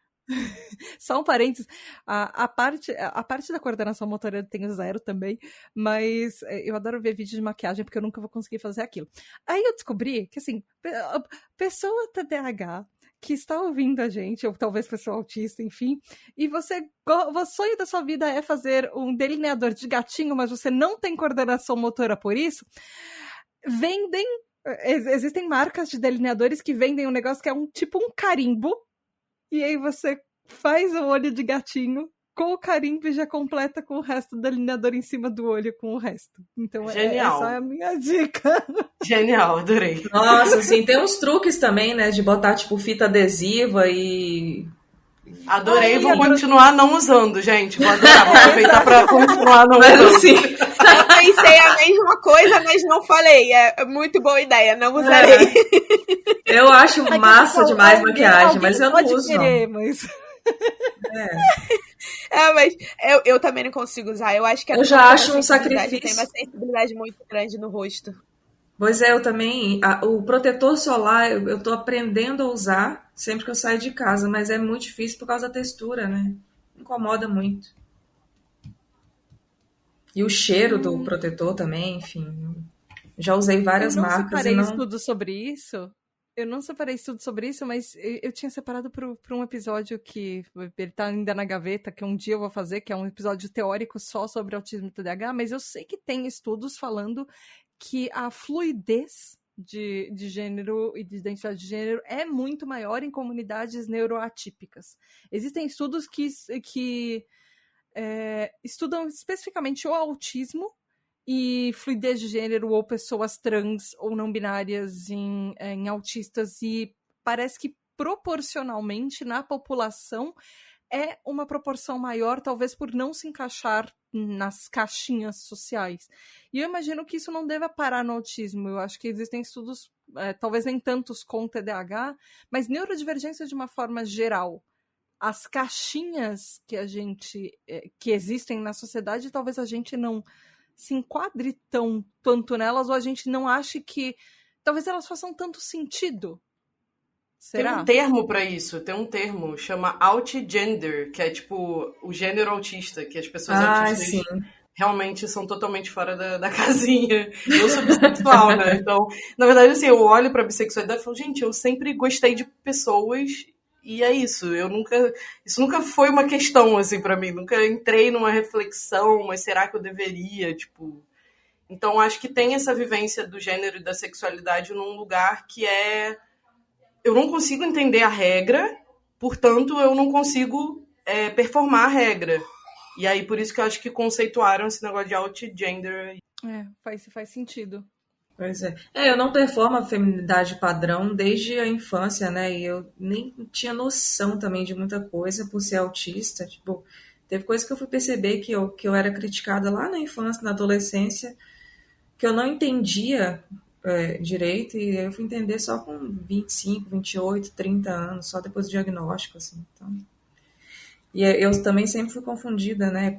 Só um parênteses, a parte da coordenação motora eu tenho 0 também, mas eu adoro ver vídeos de maquiagem porque eu nunca vou conseguir fazer aquilo. Aí eu descobri que, assim, pessoa TDAH que está ouvindo a gente, ou talvez pessoa autista, enfim, e o sonho da sua vida é fazer um delineador de gatinho, mas você não tem coordenação motora por isso, existem marcas de delineadores que vendem um negócio que é tipo um carimbo, e aí você faz o olho de gatinho com o carimbo e já completa com o resto do delineador em cima do olho com o resto. Então, essa é a minha dica. Genial, adorei. Nossa, assim, tem uns truques também, né? De botar, tipo, fita adesiva e... Adorei, vou continuar não usando, gente. Vou aproveitar para continuar não usando. Assim, eu pensei a mesma coisa, mas não falei. É muito boa ideia, não usarei. Eu acho massa demais maquiagem, mas eu não uso, querer, não. Mas... mas eu também não consigo usar. Eu acho que eu já acho um sacrifício. Tem uma sensibilidade muito grande no rosto. Pois é, eu também. O protetor solar eu tô aprendendo a usar sempre que eu saio de casa, mas é muito difícil por causa da textura, né? Incomoda muito. E o cheiro do protetor também, enfim. Já usei várias marcas. Eu não separei estudo sobre isso. Eu não separei estudo sobre isso, mas eu tinha separado para um episódio que ele tá ainda na gaveta, que um dia eu vou fazer, que é um episódio teórico só sobre autismo e TDAH, mas eu sei que tem estudos falando que a fluidez de gênero e de identidade de gênero é muito maior em comunidades neuroatípicas. Existem estudos que estudam especificamente o autismo e fluidez de gênero ou pessoas trans ou não binárias em autistas, e parece que proporcionalmente na população é uma proporção maior, talvez por não se encaixar nas caixinhas sociais. E eu imagino que isso não deva parar no autismo. Eu acho que existem estudos, talvez nem tantos com TDAH, mas neurodivergência de uma forma geral. As caixinhas que existem na sociedade, talvez a gente não se enquadre tanto nelas, ou a gente não ache que talvez elas façam tanto sentido. Será? Tem um termo pra isso, chama outgender, que é tipo o gênero autista, que as pessoas autistas sim. realmente são totalmente fora da casinha. Eu sou bissexual, né? Então, na verdade, assim, eu olho pra bissexualidade e falo, gente, eu sempre gostei de pessoas e é isso. Isso nunca foi uma questão, assim, pra mim. Nunca entrei numa reflexão, mas será que eu deveria, tipo... Então, acho que tem essa vivência do gênero e da sexualidade num lugar que eu não consigo entender a regra, portanto, eu não consigo performar a regra. E aí, por isso que eu acho que conceituaram esse negócio de outgender. Faz sentido. Pois é. Eu não performo a feminilidade padrão desde a infância, né? E eu nem tinha noção também de muita coisa por ser autista. Tipo, teve coisa que eu fui perceber que eu era criticada lá na infância, na adolescência, que eu não entendia direito, e eu fui entender só com 25, 28, 30 anos, só depois do diagnóstico, assim. Então, e eu também sempre fui confundida, né,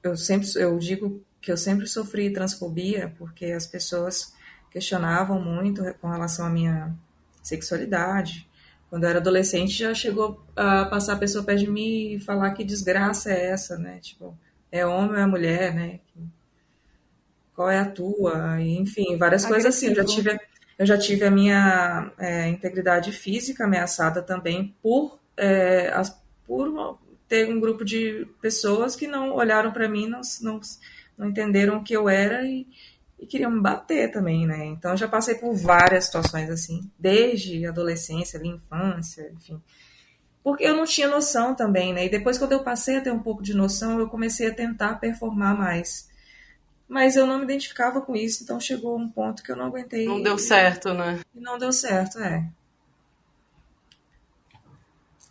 eu digo que eu sempre sofri transfobia, porque as pessoas questionavam muito com relação à minha sexualidade. Quando eu era adolescente, já chegou a passar a pessoa perto de mim e falar que desgraça é essa, né? Tipo, é homem ou é mulher, né? Qual é a tua? E, enfim, várias coisas assim. Eu já tive a minha integridade física ameaçada também por ter um grupo de pessoas que não olharam para mim, não entenderam o que eu era e queriam me bater também, né? Então, eu já passei por várias situações assim, desde adolescência, infância, enfim. Porque eu não tinha noção também, né? E depois, quando eu passei a ter um pouco de noção, eu comecei a tentar performar mais. Mas eu não me identificava com isso, então chegou um ponto que eu não aguentei. Não deu certo, né? E não deu certo,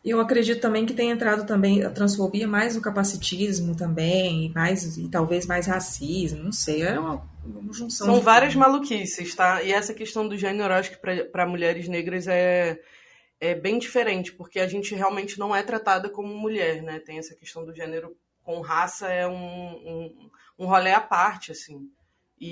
E eu acredito também que tem entrado também a transfobia mais no capacitismo também, e talvez mais racismo, não sei, é uma junção São de várias tudo. maluquices, tá? E essa questão do gênero, eu acho que para mulheres negras é bem diferente, porque a gente realmente não é tratada como mulher, né? Tem essa questão do gênero com raça, é um rolê à parte, assim.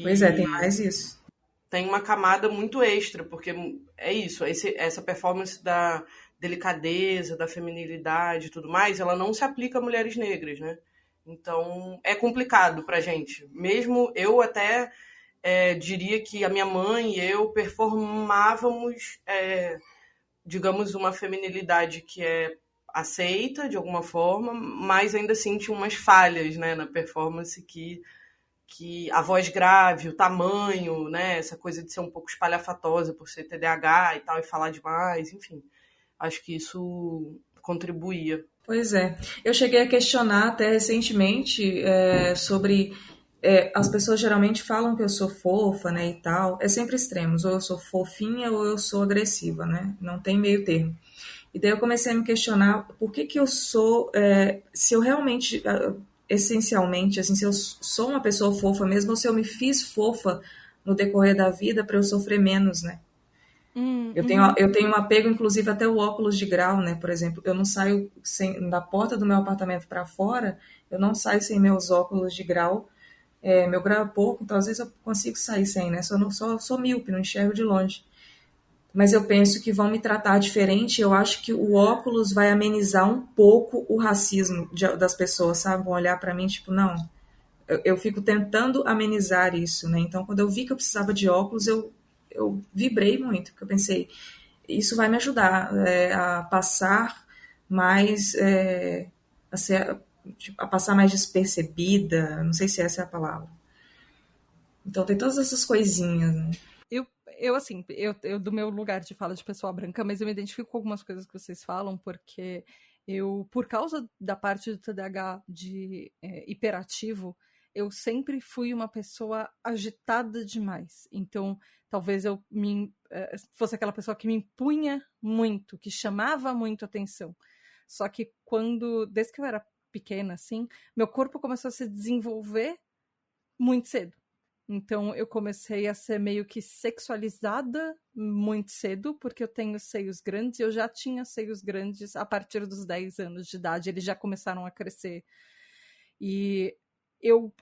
Pois é, tem E mais isso. tem uma camada muito extra, porque é isso, essa performance da delicadeza, da feminilidade e tudo mais, ela não se aplica a mulheres negras, né? Então, é complicado pra gente. Mesmo eu até diria que a minha mãe e eu performávamos, digamos, uma feminilidade que é aceita de alguma forma, mas ainda assim tinha umas falhas, né, na performance que a voz grave, o tamanho, né, essa coisa de ser um pouco espalhafatosa por ser TDAH e tal, e falar demais, enfim. Acho que isso contribuía. Pois é. Eu cheguei a questionar até recentemente sobre. As pessoas geralmente falam que eu sou fofa, né, e tal. É sempre extremos. Ou eu sou fofinha ou eu sou agressiva, né? Não tem meio termo. E daí eu comecei a me questionar por que que eu sou. Se eu realmente, essencialmente, assim, se eu sou uma pessoa fofa mesmo, ou se eu me fiz fofa no decorrer da vida para eu sofrer menos, né? Eu tenho um apego, inclusive, até o óculos de grau, né? Por exemplo, eu não saio da porta do meu apartamento para fora, eu não saio sem meus óculos de grau. Meu grau é pouco, então às vezes eu consigo sair sem, né? Sou míope, não enxergo de longe. Mas eu penso que vão me tratar diferente. Eu acho que o óculos vai amenizar um pouco o racismo das pessoas, sabe? Vão olhar para mim, tipo, não. Eu fico tentando amenizar isso, né? Então, quando eu vi que eu precisava de óculos, eu vibrei muito, porque eu pensei, isso vai me ajudar a passar mais, a, ser, tipo, a passar mais despercebida, não sei se essa é a palavra. Então tem todas essas coisinhas, né? Assim, eu do meu lugar de fala de pessoa branca, mas eu me identifico com algumas coisas que vocês falam, porque por causa da parte do TDAH de hiperativo, eu sempre fui uma pessoa agitada demais. Então, talvez eu fosse aquela pessoa que me impunha muito, que chamava muito atenção. Só que desde que eu era pequena, assim, meu corpo começou a se desenvolver muito cedo. Então eu comecei a ser meio que sexualizada muito cedo, porque eu tenho seios grandes, e eu já tinha seios grandes a partir dos 10 anos de idade, eles já começaram a crescer. E eu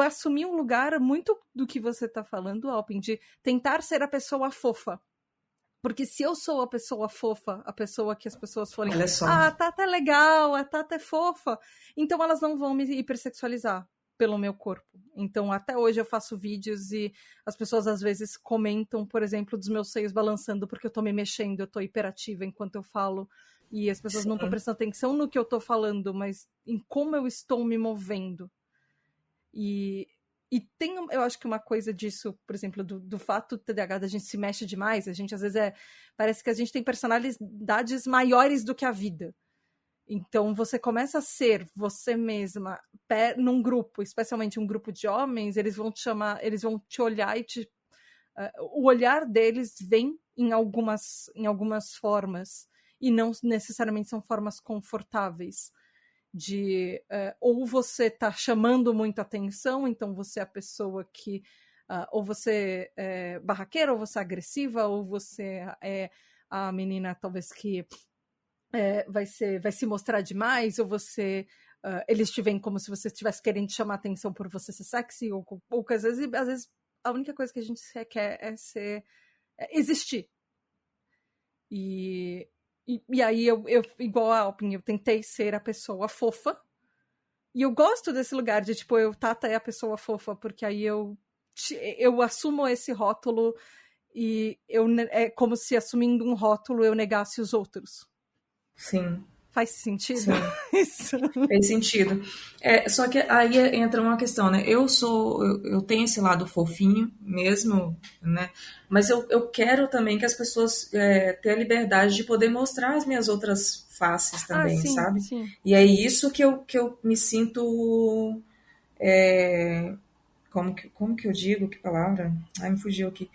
assumi um lugar muito do que você está falando, Alpin, de tentar ser a pessoa fofa. Porque se eu sou a pessoa fofa, a pessoa que as pessoas forem, Olha só. a Tata é legal, a Tata é fofa, então elas não vão me hipersexualizar pelo meu corpo. Então, até hoje eu faço vídeos e as pessoas às vezes comentam, por exemplo, dos meus seios balançando porque eu tô me mexendo, eu tô hiperativa enquanto eu falo, e as pessoas não estão prestando atenção no que eu tô falando, mas em como eu estou me movendo. E tem, eu acho que uma coisa disso, por exemplo, do fato do TDAH da gente se mexe demais, a gente às vezes parece que a gente tem personalidades maiores do que a vida. Então, você começa a ser você mesma num grupo, especialmente um grupo de homens, eles vão te chamar, eles vão te olhar e o olhar deles vem em algumas formas, e não necessariamente são formas confortáveis. Ou você está chamando muito atenção, então você é a pessoa que ou você é barraqueira, ou você é agressiva, ou você é a menina talvez que vai se mostrar demais, ou você eles te veem como se você estivesse querendo chamar atenção por você ser sexy, ou que às vezes a única coisa que a gente quer é existir. E aí eu igual a Alpin, eu tentei ser a pessoa fofa, e eu gosto desse lugar de tipo, Tata é a pessoa fofa, porque aí eu assumo esse rótulo, e é como se assumindo um rótulo eu negasse os outros. Sim. Faz sentido? Sim. Isso. Faz sentido. Só que aí entra uma questão, né? Eu tenho esse lado fofinho mesmo, né? Mas eu quero também que as pessoas tenham a liberdade de poder mostrar as minhas outras faces também, sim, sabe? Sim. E é isso que eu me sinto. Como que eu digo? Que palavra? Ai, me fugiu aqui.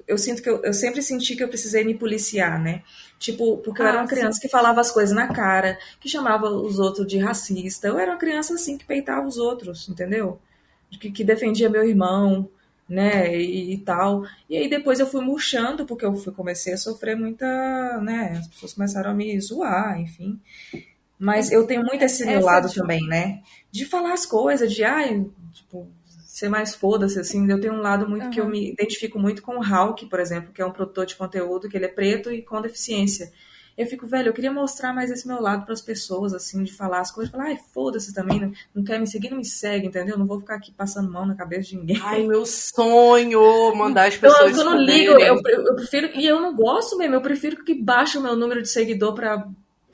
Eu sinto que eu sempre senti que eu precisei me policiar, né? Tipo, porque eu era uma criança que falava as coisas na cara, que chamava os outros de racista. Eu era uma criança assim que peitava os outros, entendeu? Que defendia meu irmão, né? E tal. E aí depois eu fui murchando, porque comecei a sofrer muita, né? As pessoas começaram a me zoar, enfim. Mas eu tenho muito esse meu lado também, né? De falar as coisas, tipo, ser mais foda-se, assim. Eu tenho um lado muito que eu me identifico muito com o Hulk, por exemplo, que é um produtor de conteúdo, que ele é preto e com deficiência. Eu fico, velho, eu queria mostrar mais esse meu lado para as pessoas, assim, de falar as coisas, falar, foda-se também, não quer me seguir, não me segue, entendeu? Não vou ficar aqui passando mão na cabeça de ninguém. Ai, meu sonho, mandar as pessoas eu não ligo, eu prefiro, e eu não gosto mesmo, eu prefiro que baixe o meu número de seguidor para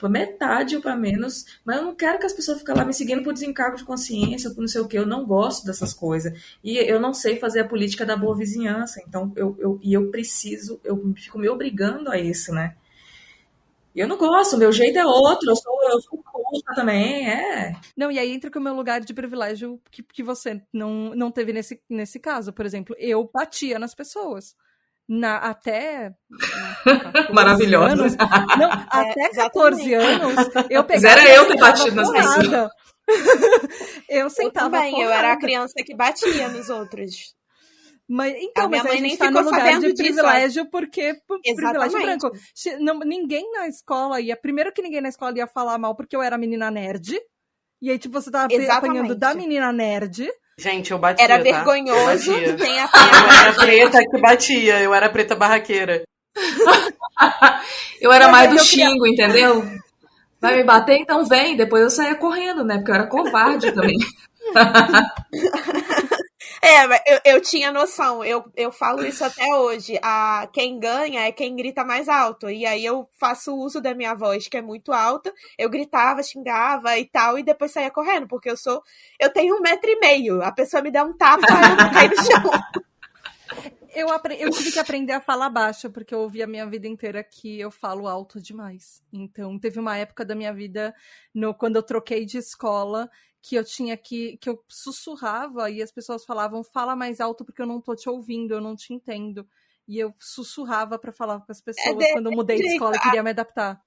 metade ou para menos, mas eu não quero que as pessoas fiquem lá me seguindo por desencargo de consciência, por não sei o que, eu não gosto dessas coisas. E eu não sei fazer a política da boa vizinhança, então eu preciso, eu fico me obrigando a isso, né? Eu não gosto, meu jeito é outro, eu sou puta também, Não, e aí entra com o meu lugar de privilégio que você não teve nesse caso. Por exemplo, eu batia nas pessoas. Até 14 maravilhosa. anos. Não, até 14 anos, eu pegava. Era eu que batia nas pessoas. Eu sentava também, eu era a criança que batia nos outros. Mas, então, a minha mãe a gente nem tá no ficou lugar sabendo de disso, privilégio, porque Exatamente. privilégio branco. Ninguém na escola ia. Primeiro que ninguém na escola ia falar mal porque eu era menina nerd. E aí, tipo, você tava apanhando da menina nerd. Gente, eu batia. Era vergonhoso. Eu Tem a eu era preta que batia, eu era preta barraqueira. Eu era mais do xingo, entendeu? Vai me bater? Então vem. Depois eu saía correndo, né? Porque eu era covarde também. Mas eu tinha noção, eu falo isso até hoje. Quem ganha é quem grita mais alto. E aí eu faço uso da minha voz, que é muito alta. Eu gritava, xingava e tal, e depois saía correndo, porque eu tenho 1,5 metro. A pessoa me dá um tapa, eu vou cair no chão. Eu tive que aprender a falar baixo, porque eu ouvi a minha vida inteira que eu falo alto demais. Então, teve uma época da minha vida, quando eu troquei de escola, que eu tinha que eu sussurrava e as pessoas falavam, fala mais alto porque eu não tô te ouvindo, eu não te entendo. E eu sussurrava pra falar com as pessoas quando eu mudei de escola e queria me adaptar.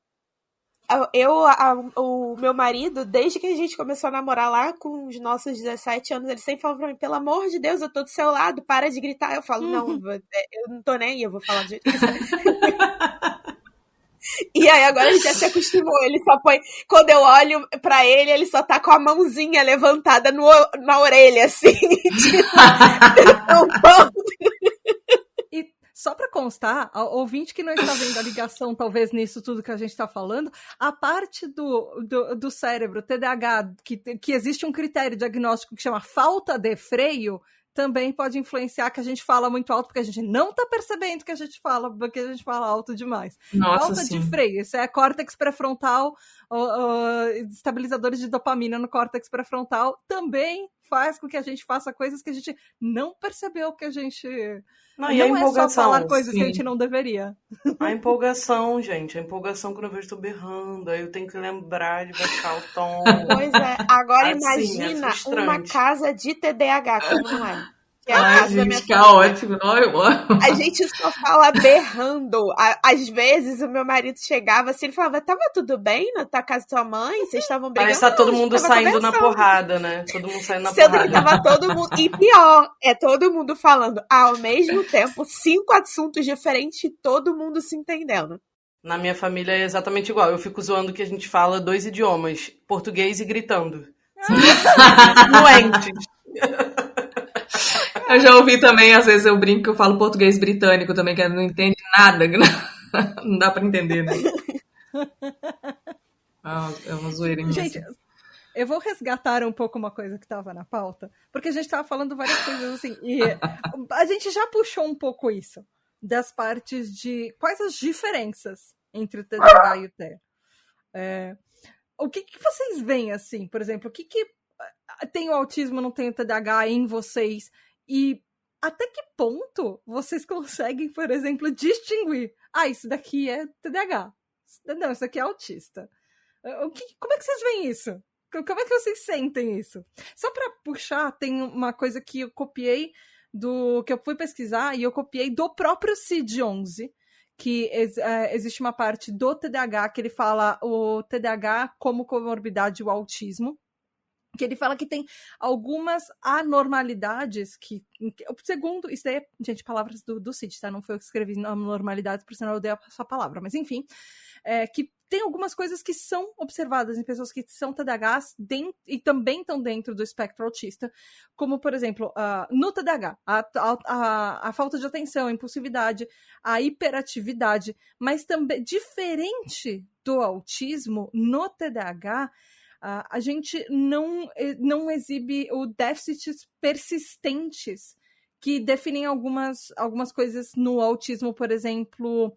O meu marido, desde que a gente começou a namorar lá com os nossos 17 anos, ele sempre falou pra mim, pelo amor de Deus, eu tô do seu lado, para de gritar. Eu falo, não, eu não tô nem aí, eu vou falar do jeito que quiser. E aí agora a gente já se acostumou, ele só põe, quando eu olho pra ele só tá com a mãozinha levantada na orelha, assim, E só para constar, ouvinte que não está vendo a ligação, talvez, nisso tudo que a gente está falando, a parte do cérebro, TDAH, que existe um critério diagnóstico que chama falta de freio, também pode influenciar que a gente fala muito alto, porque a gente não está percebendo que a gente fala, porque a gente fala alto demais. Nossa, falta sim. de freio, isso é córtex pré-frontal, estabilizadores de dopamina no córtex pré-frontal, também faz com que a gente faça coisas que a gente não percebeu que a gente... Não, e a Não é só empolgação, falar coisas que a sim. gente não deveria. A empolgação, gente. A empolgação quando eu vejo tô berrando. Aí eu tenho que lembrar de baixar o tom. Pois é, agora Assim, é imagina uma frustrante. casa de TDAH, como não é? Que é a Ai, casa da minha gente, que família. ótimo. Não, eu amo. A gente só fala berrando. Às vezes o meu marido chegava assim, ele falava, tava tudo bem na tua casa da tua mãe? Vocês estavam brigando? Parece que tá todo Não, a gente mundo tava saindo na conversando. porrada, né? Todo mundo saindo na Sendo que porrada. tava todo mundo... E pior, é todo mundo falando ao mesmo tempo 5 assuntos diferentes e todo mundo se entendendo. Na minha família é exatamente igual. Eu fico zoando que a gente fala 2 idiomas, português e gritando. Doentes. Eu já ouvi também, às vezes eu brinco que eu falo português britânico também, que não entende nada. Não dá pra entender, né? É uma zoeira imensa. Gente, eu vou resgatar um pouco uma coisa que estava na pauta, porque a gente estava falando várias coisas assim, e a gente já puxou um pouco isso, das partes de quais as diferenças entre o TDAH e o TEA. O que vocês veem, assim, por exemplo, o que tem o autismo, não tem o TDAH em vocês, e até que ponto vocês conseguem, por exemplo, distinguir, isso daqui é TDAH, não, isso daqui é autista. Como é que vocês veem isso? Como é que vocês sentem isso? Só para puxar, tem uma coisa que eu copiei que eu fui pesquisar e eu copiei do próprio CID-11, que existe uma parte do TDAH que ele fala o TDAH como comorbidade e o autismo, que ele fala que tem algumas anormalidades que, segundo, isso daí é, gente, palavras do Cid, tá? Não foi eu que escrevi anormalidades, por sinal eu dei a sua palavra, mas enfim, que tem algumas coisas que são observadas em pessoas que são TDAHs e também estão dentro do espectro autista, como, por exemplo, no TDAH, a falta de atenção, a impulsividade, a hiperatividade, mas também, diferente do autismo, no TDAH, a gente não exibe o déficits persistentes que definem algumas coisas no autismo, por exemplo,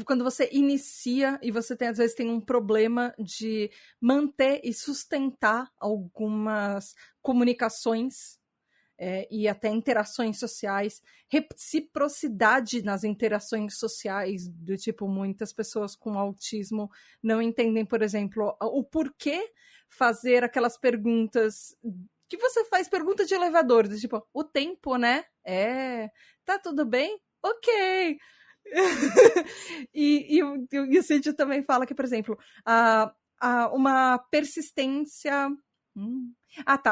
quando você inicia e você às vezes tem um problema de manter e sustentar algumas comunicações e até interações sociais, reciprocidade nas interações sociais, do tipo, muitas pessoas com autismo não entendem, por exemplo, o porquê fazer aquelas perguntas que você faz, pergunta de elevador, do tipo, o tempo, né? Tá tudo bem? Ok. e o Cid também fala que, por exemplo, uma persistência...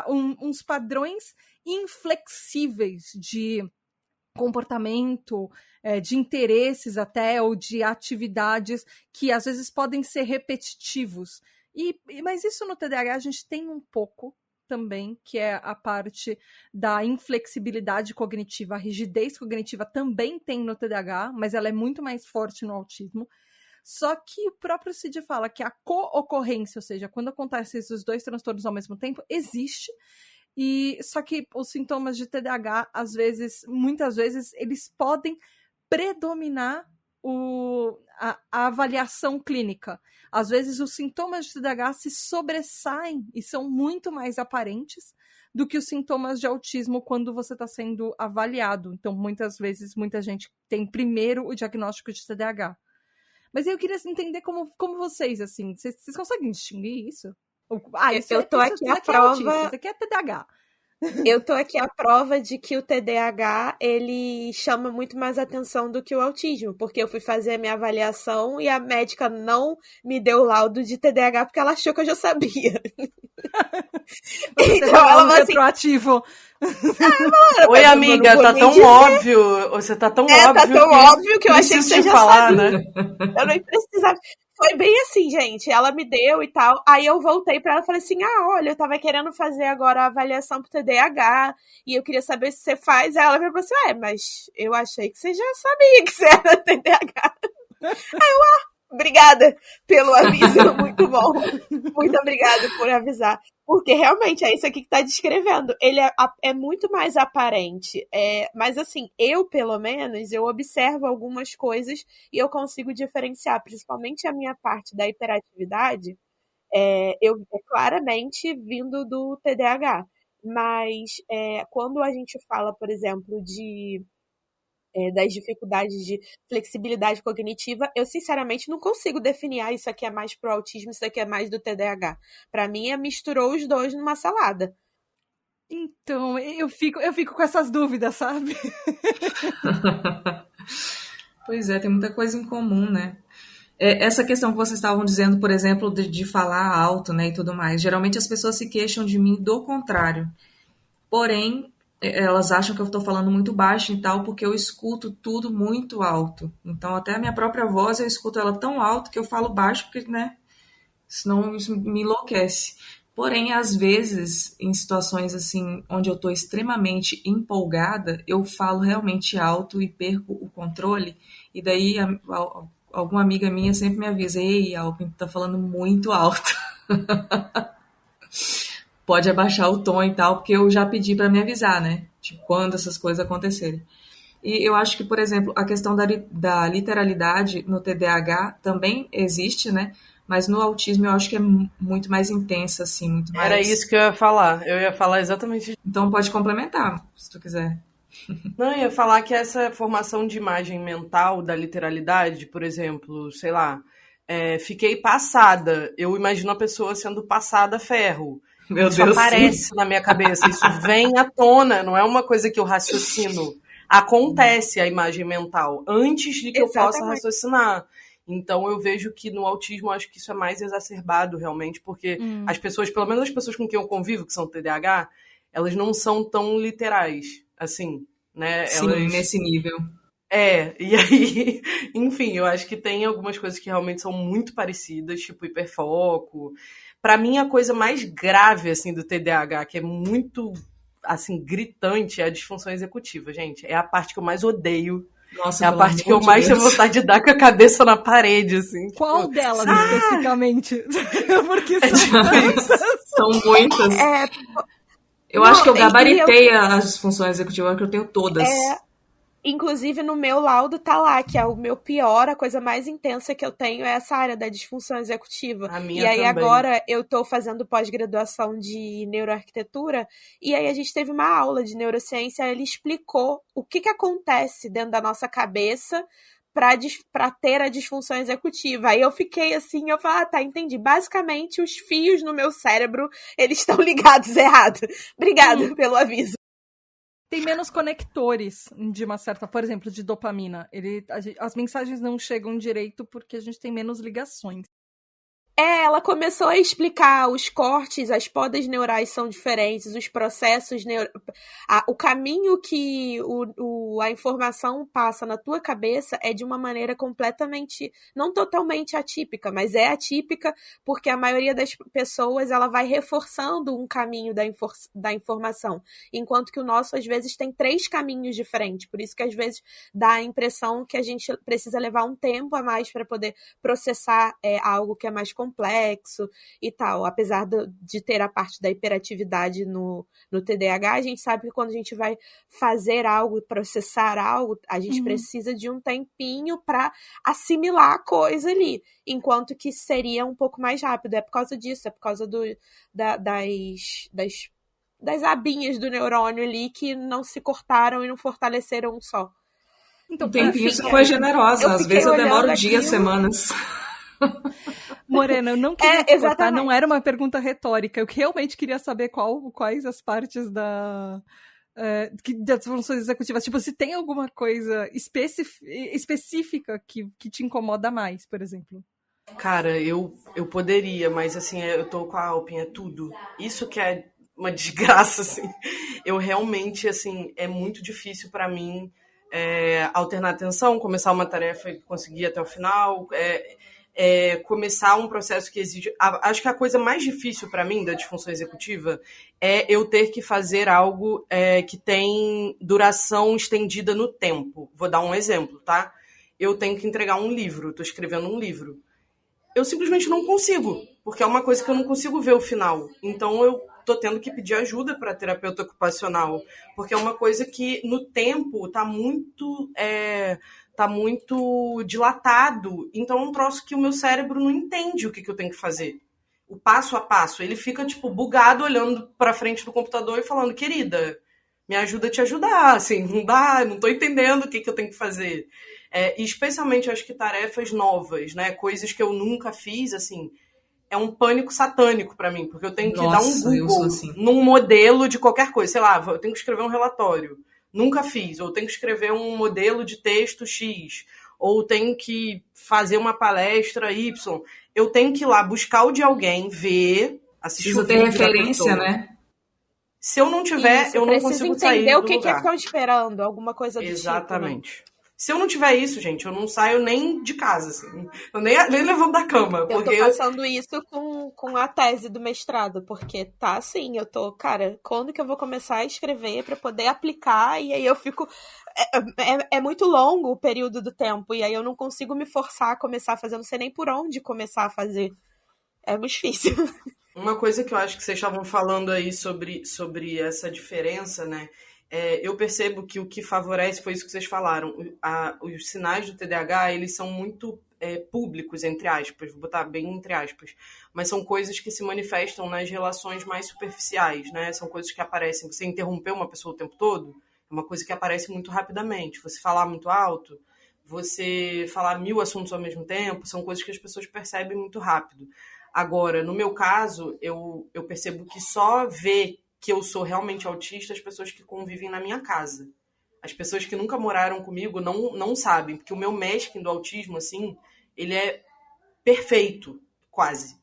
uns padrões inflexíveis de comportamento, de interesses até, ou de atividades que às vezes podem ser repetitivos. Mas isso no TDAH a gente tem um pouco também, que é a parte da inflexibilidade cognitiva, a rigidez cognitiva também tem no TDAH, mas ela é muito mais forte no autismo. Só que o próprio Cid fala que a co-ocorrência, ou seja, quando acontecem esses 2 transtornos ao mesmo tempo, existe. Só que os sintomas de TDAH, muitas vezes, eles podem predominar a avaliação clínica. Às vezes, os sintomas de TDAH se sobressaem e são muito mais aparentes do que os sintomas de autismo quando você está sendo avaliado. Então, muitas vezes, muita gente tem primeiro o diagnóstico de TDAH. Mas eu queria entender como vocês, assim, vocês conseguem distinguir isso? Eu tô aqui a prova... Isso aqui é TDAH. Eu tô aqui a prova de que o TDAH, ele chama muito mais atenção do que o autismo, porque eu fui fazer a minha avaliação e a médica não me deu o laudo de TDAH porque ela achou que eu já sabia. Então ela vai retroativo. Oi, amiga, tá tão óbvio. Você tá tão óbvio. Tá tão óbvio que eu achei que você já sabia. Né? Eu nem precisava. Foi bem assim, gente. Ela me deu e tal. Aí eu voltei pra ela e falei assim: olha, eu tava querendo fazer agora a avaliação pro TDAH e eu queria saber se você faz. Aí ela falou assim: mas eu achei que você já sabia que você era TDAH. Aí obrigada pelo aviso, muito bom. Muito obrigada por avisar. Porque realmente é isso aqui que tá descrevendo. Ele é muito mais aparente. Mas assim, pelo menos, eu observo algumas coisas e eu consigo diferenciar, principalmente a minha parte da hiperatividade. Eu claramente vindo do TDAH. Mas quando a gente fala, por exemplo, das dificuldades de flexibilidade cognitiva, eu sinceramente não consigo definir, isso aqui é mais pro autismo, isso aqui é mais do TDAH. Para mim, misturou os dois numa salada. Então, eu fico com essas dúvidas, sabe? Pois é, tem muita coisa em comum, né? Essa questão que vocês estavam dizendo, por exemplo, de falar alto, né, e tudo mais. Geralmente as pessoas se queixam de mim do contrário. Porém, elas acham que eu estou falando muito baixo e tal, porque eu escuto tudo muito alto. Então, até a minha própria voz, eu escuto ela tão alto que eu falo baixo, porque, né, senão isso me enlouquece. Porém, às vezes, em situações assim, onde eu estou extremamente empolgada, eu falo realmente alto e perco o controle. E daí, alguma amiga minha sempre me avisa: ei, Alpin, tá falando muito alto. Pode abaixar o tom e tal, porque eu já pedi para me avisar, né? Tipo, quando essas coisas acontecerem. E eu acho que, por exemplo, a questão da literalidade no TDAH também existe, né? Mas no autismo eu acho que é muito mais intensa, assim, muito mais... Era isso que eu ia falar. Eu ia falar exatamente isso. Então pode complementar, se tu quiser. Não, eu ia falar que essa formação de imagem mental da literalidade, por exemplo, sei lá, fiquei passada. Eu imagino a pessoa sendo passada a ferro. Meu Isso Deus, aparece sim. na minha cabeça, isso vem à tona, não é uma coisa que eu raciocino. Acontece a imagem mental antes de que eu possa raciocinar. Então eu vejo que no autismo acho que isso é mais exacerbado realmente, porque as pessoas, pelo menos as pessoas com quem eu convivo, que são TDAH, elas não são tão literais, assim, né? Sim, nesse nível. E aí, enfim, eu acho que tem algumas coisas que realmente são muito parecidas, tipo hiperfoco. Pra mim, a coisa mais grave, assim, do TDAH, que é muito, assim, gritante, é a disfunção executiva, gente. É a parte que eu mais odeio. Nossa, É a pelo parte que eu amor de mais tenho Deus. vontade de dar com a cabeça na parede, assim. Qual delas especificamente? Porque É são tipo isso. São muitas. Eu acho que eu gabaritei as disfunções executivas, porque eu tenho todas. Inclusive, no meu laudo tá lá, que é o meu pior, a coisa mais intensa que eu tenho é essa área da disfunção executiva. A minha E aí também. agora eu tô fazendo pós-graduação de neuroarquitetura, e aí a gente teve uma aula de neurociência, ele explicou o que acontece dentro da nossa cabeça para ter a disfunção executiva. Aí eu fiquei assim, eu falei, tá, entendi. Basicamente, os fios no meu cérebro, eles estão ligados errado. Obrigada pelo aviso. Tem menos conectores, de uma certa, por exemplo, de dopamina. As mensagens não chegam direito porque a gente tem menos ligações. Ela começou a explicar os cortes, as podas neurais são diferentes, os processos, o caminho que a informação passa na tua cabeça é de uma maneira completamente, não totalmente atípica, mas é atípica porque a maioria das pessoas ela vai reforçando um caminho da informação, enquanto que o nosso às vezes tem 3 caminhos diferentes, por isso que às vezes dá a impressão que a gente precisa levar um tempo a mais para poder processar algo que é mais complexo e tal. Apesar de ter a parte da hiperatividade no TDAH, a gente sabe que quando a gente vai fazer algo, processar algo, a gente precisa de um tempinho para assimilar a coisa ali, enquanto que seria um pouco mais rápido. É por causa disso, é por causa das abinhas do neurônio ali que não se cortaram e não fortaleceram um só. Então, tempinho isso foi generosa. Às vezes eu demoro dias, semanas. Morena, eu não queria te cortar, não era uma pergunta retórica. Eu realmente queria saber quais as partes das funções executivas. Tipo, se tem alguma coisa específica que te incomoda mais, por exemplo. Cara, eu poderia, mas assim, eu tô com a Alpin, é tudo. Isso que é uma desgraça, assim. Eu realmente, assim, é muito difícil pra mim alternar atenção, começar uma tarefa e conseguir ir até o final, começar um processo que exige... Acho que a coisa mais difícil pra mim da disfunção executiva é eu ter que fazer algo que tem duração estendida no tempo. Vou dar um exemplo, tá? Eu tenho que entregar um livro, tô escrevendo um livro. Eu simplesmente não consigo, porque é uma coisa que eu não consigo ver o final. Então eu tô tendo que pedir ajuda para terapeuta ocupacional, porque é uma coisa que no tempo tá muito dilatado, então é um troço que o meu cérebro não entende o que eu tenho que fazer. o passo a passo. Ele fica, tipo, bugado, olhando pra frente do computador e falando, querida, me ajuda a te ajudar, assim, não dá, não tô entendendo o que eu tenho que fazer. E especialmente, eu acho que tarefas novas, né, coisas que eu nunca fiz, assim, é um pânico satânico pra mim, porque eu tenho que dar um Nossa, eu sou Google assim. num modelo de qualquer coisa. Sei lá, eu tenho que escrever um relatório. Nunca fiz. Ou tenho que escrever um modelo de texto X. Ou tenho que fazer uma palestra Y. Eu tenho que ir lá buscar o de alguém, ver, assistir Precisa o ter vídeo da referência, pessoa. né? Se eu não tiver, Isso, eu não precisa consigo entender sair o do que que lugar. estão esperando, alguma coisa do tipo, né? Exatamente. Se eu não tiver isso, gente, eu não saio nem de casa, assim. Eu nem levanto da cama, Eu tô porque passando isso com a tese do mestrado, porque tá assim, eu tô, cara, quando que eu vou começar a escrever pra poder aplicar? E aí eu fico. É muito longo o período do tempo, e aí eu não consigo me forçar a começar a fazer, eu não sei nem por onde começar a fazer. É muito difícil. uma coisa que eu acho que vocês estavam falando aí sobre essa diferença, né? Eu percebo que o que favorece foi isso que vocês falaram. Os sinais do TDAH, eles são muito públicos, entre aspas, vou botar bem entre aspas, mas são coisas que se manifestam nas relações mais superficiais, né? São coisas que aparecem. Você interromper uma pessoa o tempo todo é uma coisa que aparece muito rapidamente. Você falar muito alto, você falar 1000 assuntos ao mesmo tempo, são coisas que as pessoas percebem muito rápido. Agora, no meu caso, eu percebo que só vê que eu sou realmente autista as pessoas que convivem na minha casa. As pessoas que nunca moraram comigo não sabem, porque o meu masking do autismo, assim, ele é perfeito, quase.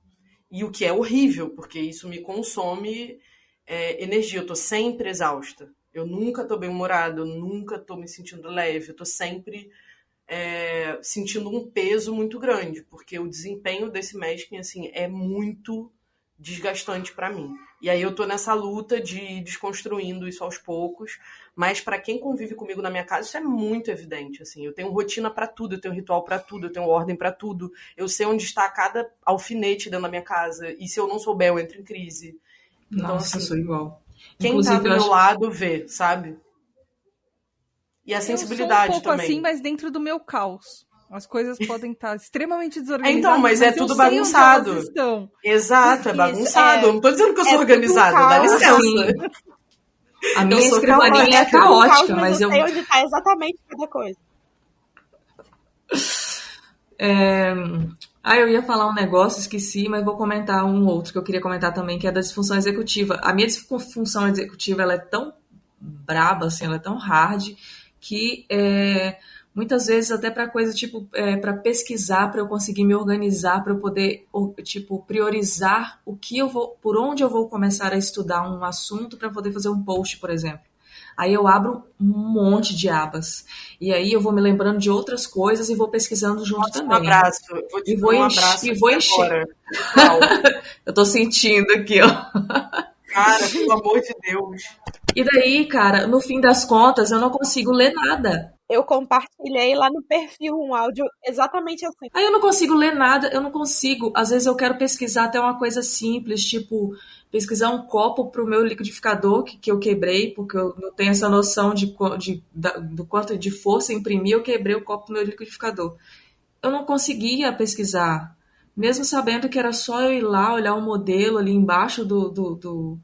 E o que é horrível, porque isso me consome energia. Eu tô sempre exausta. Eu nunca tô bem-humorada, eu nunca tô me sentindo leve, eu tô sempre sentindo um peso muito grande, porque o desempenho desse masking, assim, é muito desgastante para mim. E aí eu tô nessa luta de ir desconstruindo isso aos poucos, mas para quem convive comigo na minha casa, isso é muito evidente, assim. Eu tenho rotina para tudo, eu tenho ritual para tudo, eu tenho ordem para tudo. Eu sei onde está cada alfinete dentro da minha casa, e se eu não souber, eu entro em crise. Então, Nossa, eu assim, sou igual. quem tá Inclusive, do eu meu acho. lado vê, sabe? E a Eu sou um sensibilidade pouco assim, também. mas dentro do meu caos. As coisas podem estar extremamente Então, desorganizadas, mas é mas eu tudo sei onde elas bagunçado. estão. Exato, é Isso, bagunçado. Eu não tô dizendo que eu sou tudo um organizada, dá caos. licença. Sim, a Eu minha sou escrivaninha é caótica. Tudo um caos, caótica, mas mas eu eu. sei onde tá exatamente cada coisa. Eu ia falar um negócio, esqueci, mas vou comentar um outro que eu queria comentar também, que é da disfunção executiva. A minha disfunção executiva, ela é tão braba, assim, ela é tão hard, que muitas vezes até para coisa tipo, para pesquisar, para eu conseguir me organizar, para eu poder, tipo, priorizar o que eu vou, por onde eu vou começar a estudar um assunto para poder fazer um post, por exemplo. Aí eu abro um monte de abas. E aí eu vou me lembrando de outras coisas e vou pesquisando junto Nossa, um também. abraço. Eu vou te dar um abraço E aqui vou encher. agora. Uau. Eu tô sentindo aqui, ó. Cara, pelo amor de Deus. E daí, cara, no fim das contas, eu não consigo ler nada. Eu compartilhei lá no perfil um áudio exatamente assim. Aí eu não consigo ler nada, eu não consigo. Às vezes eu quero pesquisar até uma coisa simples, tipo, pesquisar um copo pro meu liquidificador que eu quebrei, porque eu não tenho essa noção do quanto de força imprimir, eu quebrei o copo do meu liquidificador. Eu não conseguia pesquisar, mesmo sabendo que era só eu ir lá, olhar o modelo ali embaixo do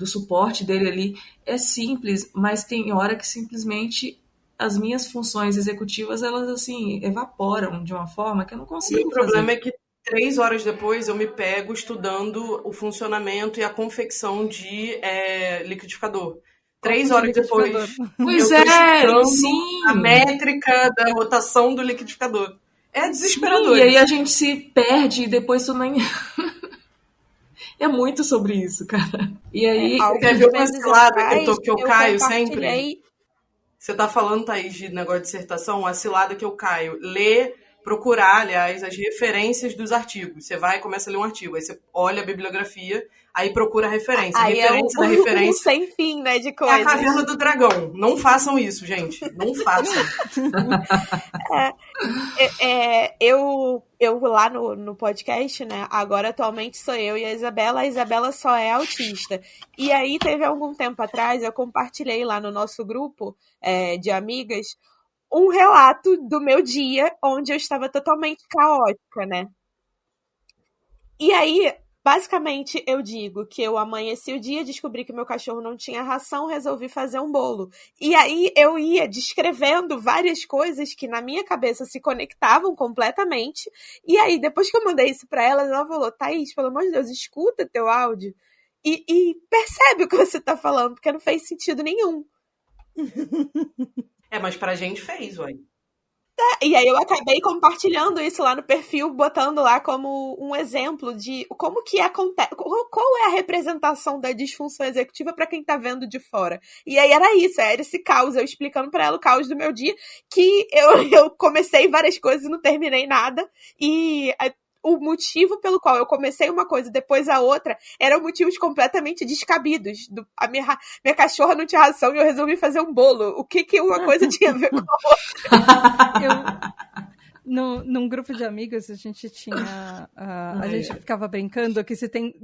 suporte dele ali. É simples, mas tem hora que simplesmente as minhas funções executivas, elas assim, evaporam de uma forma que eu não O meu consigo problema fazer. é que 3 horas depois eu me pego estudando o funcionamento e a confecção de liquidificador. Copos 3 horas de depois liquidificador. Pois eu tô estudando a sim, métrica da rotação do liquidificador. É sim, desesperador e aí a isso. gente se perde e depois tu nem... É muito sobre isso, cara. E aí, Você quer Alguns ver uma meses cilada atrás, que eu eu caio sempre? compartilhei. Você tá falando, Thaís, de negócio de dissertação, a cilada que eu caio. Ler, procurar, aliás, as referências dos artigos. Você vai e começa a ler um artigo, aí você olha a bibliografia, aí procura a referência. A Aí é referência da um referência sem fim, né, de é a Caverna coisas. do Dragão. Não façam isso, gente. Não façam. Eu lá no podcast, né? Agora atualmente sou eu e a Isabela só é autista. E aí teve algum tempo atrás, eu compartilhei lá no nosso grupo de amigas um relato do meu dia onde eu estava totalmente caótica, né? E aí Basicamente, eu digo que eu amanheci o dia, descobri que meu cachorro não tinha ração, resolvi fazer um bolo. E aí eu ia descrevendo várias coisas que na minha cabeça se conectavam completamente. E aí, depois que eu mandei isso pra ela falou, Thaís, pelo amor de Deus, escuta teu áudio e percebe o que você tá falando, porque não fez sentido nenhum. Mas pra gente fez, ué. E aí eu acabei compartilhando isso lá no perfil, botando lá como um exemplo de como que acontece, qual é a representação da disfunção executiva para quem tá vendo de fora. E aí era esse caos, eu explicando para ela o caos do meu dia, que eu comecei várias coisas e não terminei nada, e o motivo pelo qual eu comecei uma coisa e depois a outra eram motivos completamente descabidos. A minha cachorra não tinha ração e eu resolvi fazer um bolo. O que uma coisa tinha a ver com a outra? Num grupo de amigos, a gente tinha... a gente ficava brincando que se tem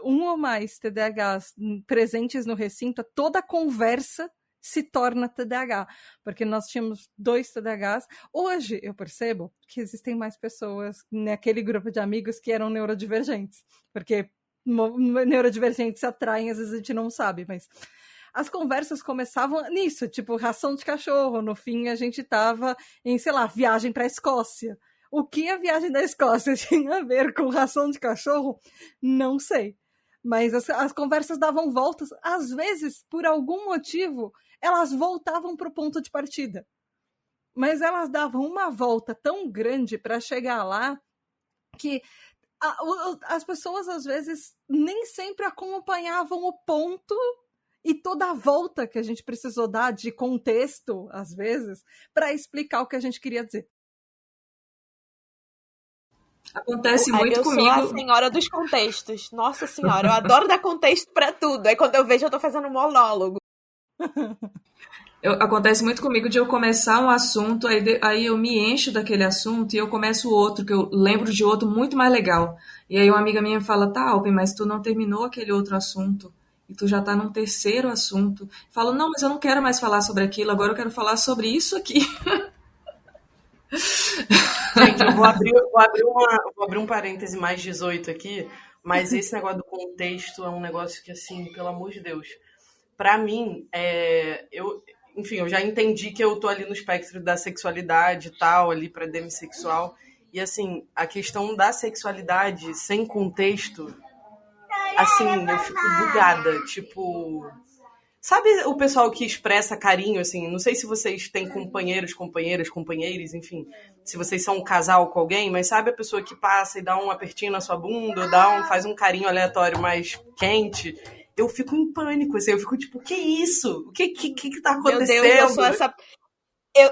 um ou mais TDAHs presentes no recinto, toda conversa se torna TDAH, porque nós tínhamos 2 TDAHs. Hoje eu percebo que existem mais pessoas naquele grupo de amigos que eram neurodivergentes, porque neurodivergentes se atraem, às vezes a gente não sabe, mas as conversas começavam nisso, tipo ração de cachorro. No fim a gente tava em, sei lá, viagem para a Escócia. O que a viagem da Escócia tinha a ver com ração de cachorro? Não sei. Mas as conversas davam voltas, às vezes, por algum motivo, elas voltavam para o ponto de partida. Mas elas davam uma volta tão grande para chegar lá que as pessoas, às vezes, nem sempre acompanhavam o ponto e toda a volta que a gente precisou dar de contexto, às vezes, para explicar o que a gente queria dizer. Acontece muito comigo. Eu sou a senhora dos contextos. Nossa senhora, eu adoro dar contexto pra tudo. Aí quando eu vejo, eu tô fazendo um monólogo. Acontece muito comigo de eu começar um assunto, aí eu me encho daquele assunto e eu começo outro, que eu lembro de outro muito mais legal. E aí uma amiga minha fala, tá, Alpen, mas tu não terminou aquele outro assunto. E tu já tá num terceiro assunto. Falo, não, mas eu não quero mais falar sobre aquilo, agora eu quero falar sobre isso aqui. Gente, eu vou abrir um parêntese mais 18 aqui, mas esse negócio do contexto é um negócio que, assim, pelo amor de Deus, pra mim, eu já entendi que eu tô ali no espectro da sexualidade e tal, ali pra demissexual, e, assim, a questão da sexualidade sem contexto, assim, eu fico bugada, tipo... Sabe o pessoal que expressa carinho, assim, não sei se vocês têm companheiros, companheiras, enfim, se vocês são um casal com alguém, mas sabe a pessoa que passa e dá um apertinho na sua bunda, faz um carinho aleatório mais quente? Eu fico em pânico, assim, eu fico tipo, que isso? O que tá acontecendo? Meu Deus,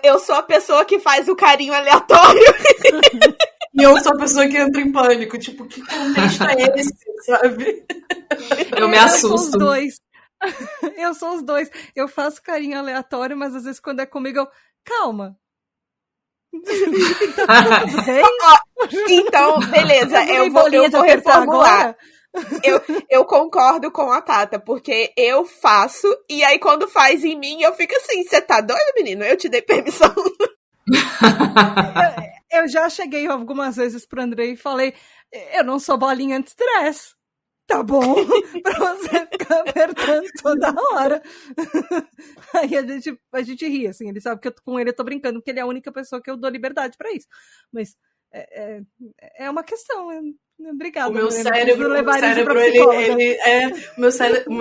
eu sou a pessoa que faz o carinho aleatório. E eu sou a pessoa que entra em pânico, tipo, que contexto é esse, sabe? Eu me assusto. Eu sou os dois. Eu faço carinho aleatório, mas às vezes quando é comigo eu... Calma. Então, beleza. Eu vou reformular. Eu concordo com a Tata, porque eu faço, e aí quando faz em mim, eu fico assim, você tá doido, menino? Eu te dei permissão. Eu já cheguei algumas vezes pro Andrei e falei, eu não sou bolinha anti-estresse. Tá bom, pra você ficar apertando toda hora. Aí a gente ri, assim, ele sabe que com ele eu tô brincando, porque ele é a única pessoa que eu dou liberdade pra isso. Mas é uma questão, obrigada. O meu cérebro, meu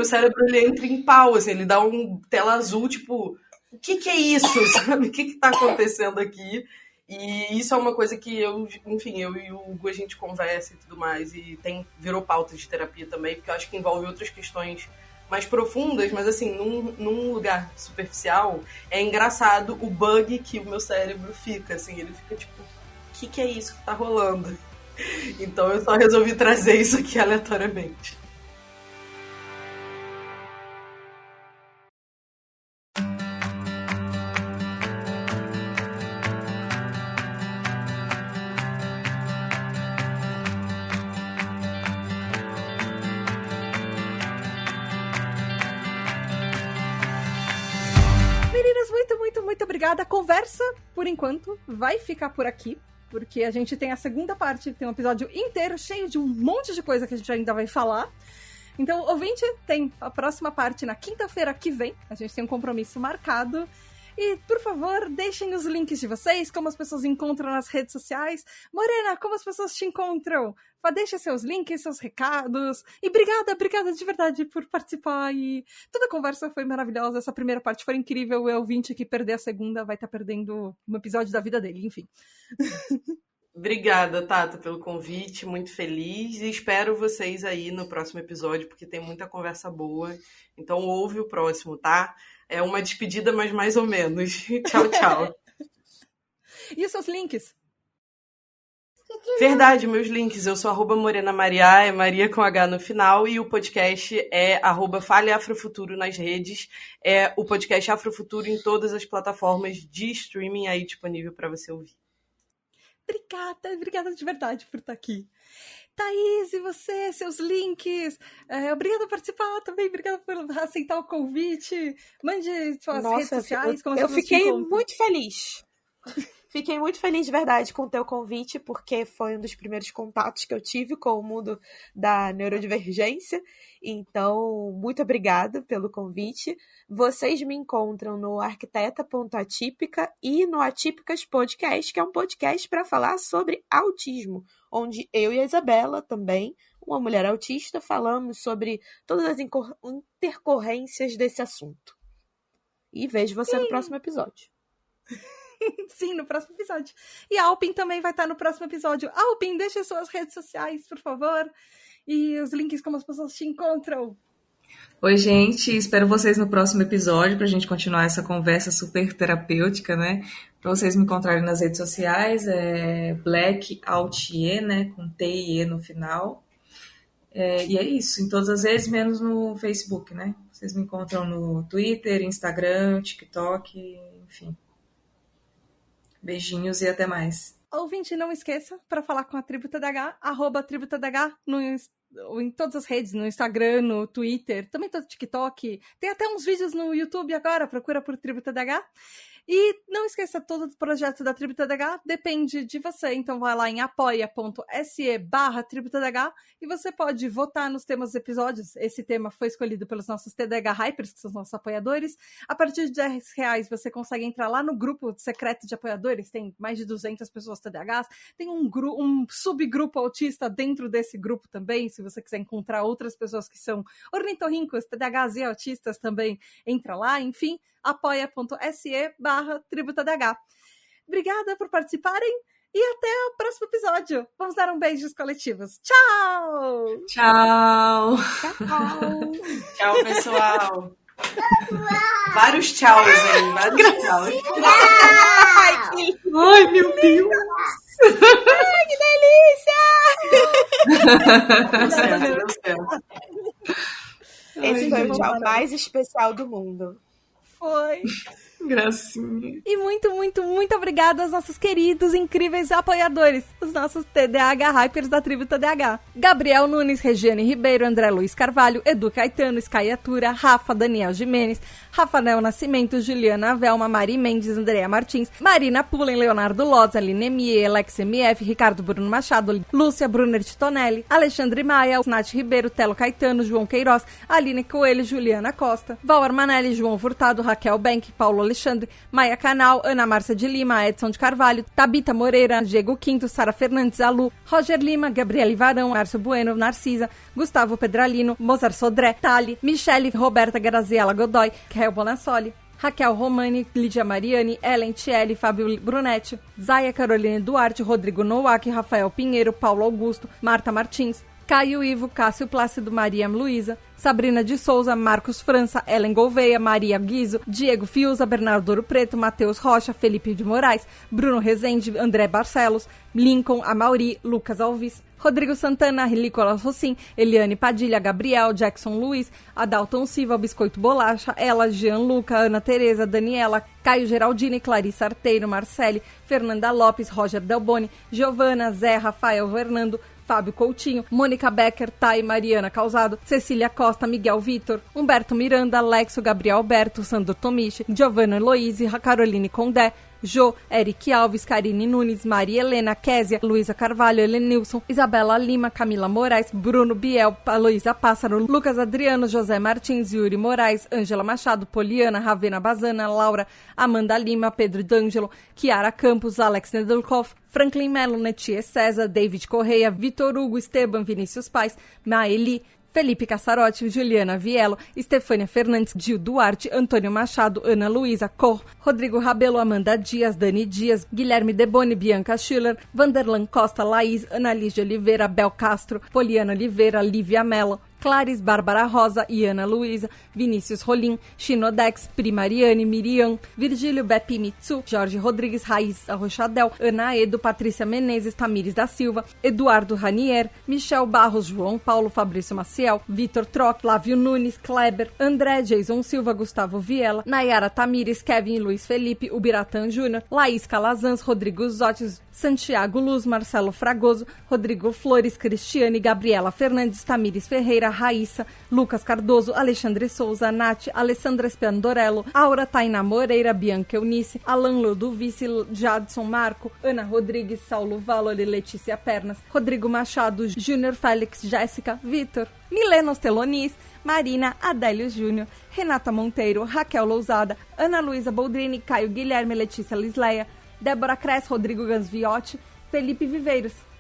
cérebro ele entra em pau, assim, ele dá um tela azul, tipo, o que é isso, sabe? O que tá acontecendo aqui? E isso é uma coisa que eu e o Hugo, a gente conversa e tudo mais, e virou pauta de terapia também, porque eu acho que envolve outras questões mais profundas, mas assim, num lugar superficial, é engraçado o bug que o meu cérebro fica, assim, ele fica tipo, o que é isso que tá rolando? Então eu só resolvi trazer isso aqui aleatoriamente. Muito obrigada. A conversa, por enquanto, vai ficar por aqui. porque a gente tem a segunda parte, tem um episódio inteiro cheio de um monte de coisa que a gente ainda vai falar. Então, ouvinte, tem a próxima parte na quinta-feira que vem. A gente tem um compromisso marcado. E, por favor, deixem os links de vocês, como as pessoas encontram nas redes sociais. Morena, como as pessoas te encontram? Deixa seus links, seus recados. E obrigada de verdade por participar. E toda a conversa foi maravilhosa. Essa primeira parte foi incrível. O ouvinte que perder a segunda vai estar perdendo um episódio da vida dele, enfim. Obrigada, Tata, pelo convite. Muito feliz. E espero vocês aí no próximo episódio, porque tem muita conversa boa. Então, ouve o próximo, tá? É uma despedida, mas mais ou menos. Tchau, tchau. E os seus links? Verdade, meus links. Eu sou @morenamaria, é Maria com H no final. E o podcast é @faleafrofuturo nas redes. É o podcast Afrofuturo em todas as plataformas de streaming aí disponível para você ouvir. Obrigada de verdade por estar aqui. Thaís, e você, seus links? Obrigada por participar também, obrigada por aceitar o convite. Mande suas redes sociais. Eu fiquei muito feliz. Fiquei muito feliz de verdade com o teu convite, porque foi um dos primeiros contatos que eu tive com o mundo da neurodivergência. Então, muito obrigada pelo convite. Vocês me encontram no arquiteta.atípica e no Atípicas Podcast, que é um podcast para falar sobre autismo, onde eu e a Isabela também, uma mulher autista, falamos sobre todas as intercorrências desse assunto. E vejo você no próximo episódio. Sim, no próximo episódio. E a Alpin também vai estar no próximo episódio. Alpin, deixa suas redes sociais, por favor. E os links, como as pessoas te encontram. Oi, gente. Espero vocês no próximo episódio pra gente continuar essa conversa super terapêutica, né? Pra vocês me encontrarem nas redes sociais, Black Altie, né? Com T e E no final. E é isso, em todas as redes, menos no Facebook, né? Vocês me encontram no Twitter, Instagram, TikTok, enfim. Beijinhos e até mais. Ouvinte, não esqueça, para falar com a Tribo TDAH, @Tribo TDAH em todas as redes, no Instagram, no Twitter, também todo TikTok. Tem até uns vídeos no YouTube agora, procura por Tribo TDAH. E não esqueça, todo o projeto da Tribo TDAH depende de você. Então vai lá em apoia.se/Tribo TDAH e você pode votar nos temas dos episódios. Esse tema foi escolhido pelos nossos TDAH Hypers, que são os nossos apoiadores. A partir de R$10 você consegue entrar lá no grupo secreto de apoiadores. Tem mais de 200 pessoas TDAHs. Tem um subgrupo autista dentro desse grupo também. Se você quiser encontrar outras pessoas que são ornitorrincos, TDAHs e autistas também, entra lá. Enfim, apoia.se/Tribo TDAH. Obrigada por participarem e até o próximo episódio. Vamos dar beijos coletivos. Tchau! Tchau! Tchau! Tchau, pessoal! Vários tchauz aí, vários tchauz. Ai, meu Deus! Ai, que delícia! Deu certo. Esse foi o tchau mais especial do mundo. Foi. Gracinha. E muito obrigada aos nossos queridos, incríveis apoiadores, os nossos TDAH Hypers da Tribo TDAH. Gabriel Nunes, Regiane Ribeiro, André Luiz Carvalho, Edu Caetano, Skyatura, Rafa, Daniel Jimenez, Rafael Nascimento, Juliana Velma, Mari Mendes, Andrea Martins, Marina Pullen, Leonardo Loz, Aline Mie, Alex MF, Ricardo Bruno Machado, Lúcia Brunner Titonelli, Alexandre Maia, Nath Ribeiro, Telo Caetano, João Queiroz, Aline Coelho, Juliana Costa, Val Armanelli, João Furtado, Raquel Bank, Paulo Alexandre, Maia Canal, Ana Márcia de Lima, Edson de Carvalho, Tabita Moreira, Diego Quinto, Sara Fernandes, Alu, Roger Lima, Gabriele Varão, Márcio Bueno, Narcisa, Gustavo Pedralino, Mozart Sodré, Tali, Michele, Roberta Graziella Godoy, Raquel Bonassoli, Raquel Romani, Lídia Mariani, Ellen Tielli, Fábio Brunetti, Zaya Caroline Duarte, Rodrigo Nowak, Rafael Pinheiro, Paulo Augusto, Marta Martins, Caio Ivo, Cássio Plácido, Maria Luísa, Sabrina de Souza, Marcos França, Ellen Gouveia, Maria Guizo, Diego Fiuza, Bernardo Ouro Preto, Matheus Rocha, Felipe de Moraes, Bruno Rezende, André Barcelos, Lincoln, Amauri, Lucas Alves, Rodrigo Santana, Nicolas Rossim, Eliane Padilha, Gabriel, Jackson Luiz, Adalton Silva, Biscoito Bolacha, Ela, Gianluca, Ana Tereza, Daniela, Caio Geraldini, Clarissa Arteiro, Marcele, Fernanda Lopes, Roger Delboni, Giovana, Zé, Rafael Fernando, Fábio Coutinho, Mônica Becker, Thay, Mariana Causado, Cecília Costa, Miguel Vitor, Humberto Miranda, Alexo, Gabriel Alberto, Sandro Tomichi, Giovanna Eloise, Caroline Condé, Jô, Eric Alves, Karine Nunes, Maria Helena, Késia, Luísa Carvalho, Helenilson, Isabela Lima, Camila Moraes, Bruno Biel, Aloísa Pássaro, Lucas Adriano, José Martins, Yuri Moraes, Ângela Machado, Poliana, Ravena Bazana, Laura, Amanda Lima, Pedro D'Angelo, Kiara Campos, Alex Nedelkov, Franklin Melo, Netie César, David Correia, Vitor Hugo, Esteban, Vinícius Pais, Maeli, Felipe Cassarotti, Juliana Vielo, Estefânia Fernandes, Gil Duarte, Antônio Machado, Ana Luísa Cor, Rodrigo Rabelo, Amanda Dias, Dani Dias, Guilherme Deboni, Bianca Schiller, Vanderlan Costa, Laís, Ana Lígia Oliveira, Bel Castro, Poliana Oliveira, Lívia Mello, Clares, Bárbara Rosa, Iana Luísa, Vinícius Rolim, Chinodex, Pri Mariane, Miriam, Virgílio Bepi Mitsu, Jorge Rodrigues, Raíssa Rochadel, Ana Edo, Patrícia Menezes, Tamires da Silva, Eduardo Ranier, Michel Barros, João Paulo, Fabrício Maciel, Vitor Troc, Flávio Nunes, Kleber, André, Jason Silva, Gustavo Viela, Nayara Tamires, Kevin Luiz Felipe, Ubiratã Júnior, Laís Calazans, Rodrigo Zotes, Santiago Luz, Marcelo Fragoso, Rodrigo Flores, Cristiane, Gabriela Fernandes, Tamires Ferreira, Raíssa, Lucas Cardoso, Alexandre Souza, Nath, Alessandra Spiandorello, Aura Tainá Moreira, Bianca Eunice, Alan Lodovice, Jadson Marco, Ana Rodrigues, Saulo Valori, Letícia Pernas, Rodrigo Machado, Júnior Félix, Jéssica, Vitor, Milena Ostelonis, Marina, Adélio Júnior, Renata Monteiro, Raquel Lousada, Ana Luísa Boldrini, Caio Guilherme, Letícia Lisleia, Débora Cres, Rodrigo Gansviotti, Felipe Viveiros.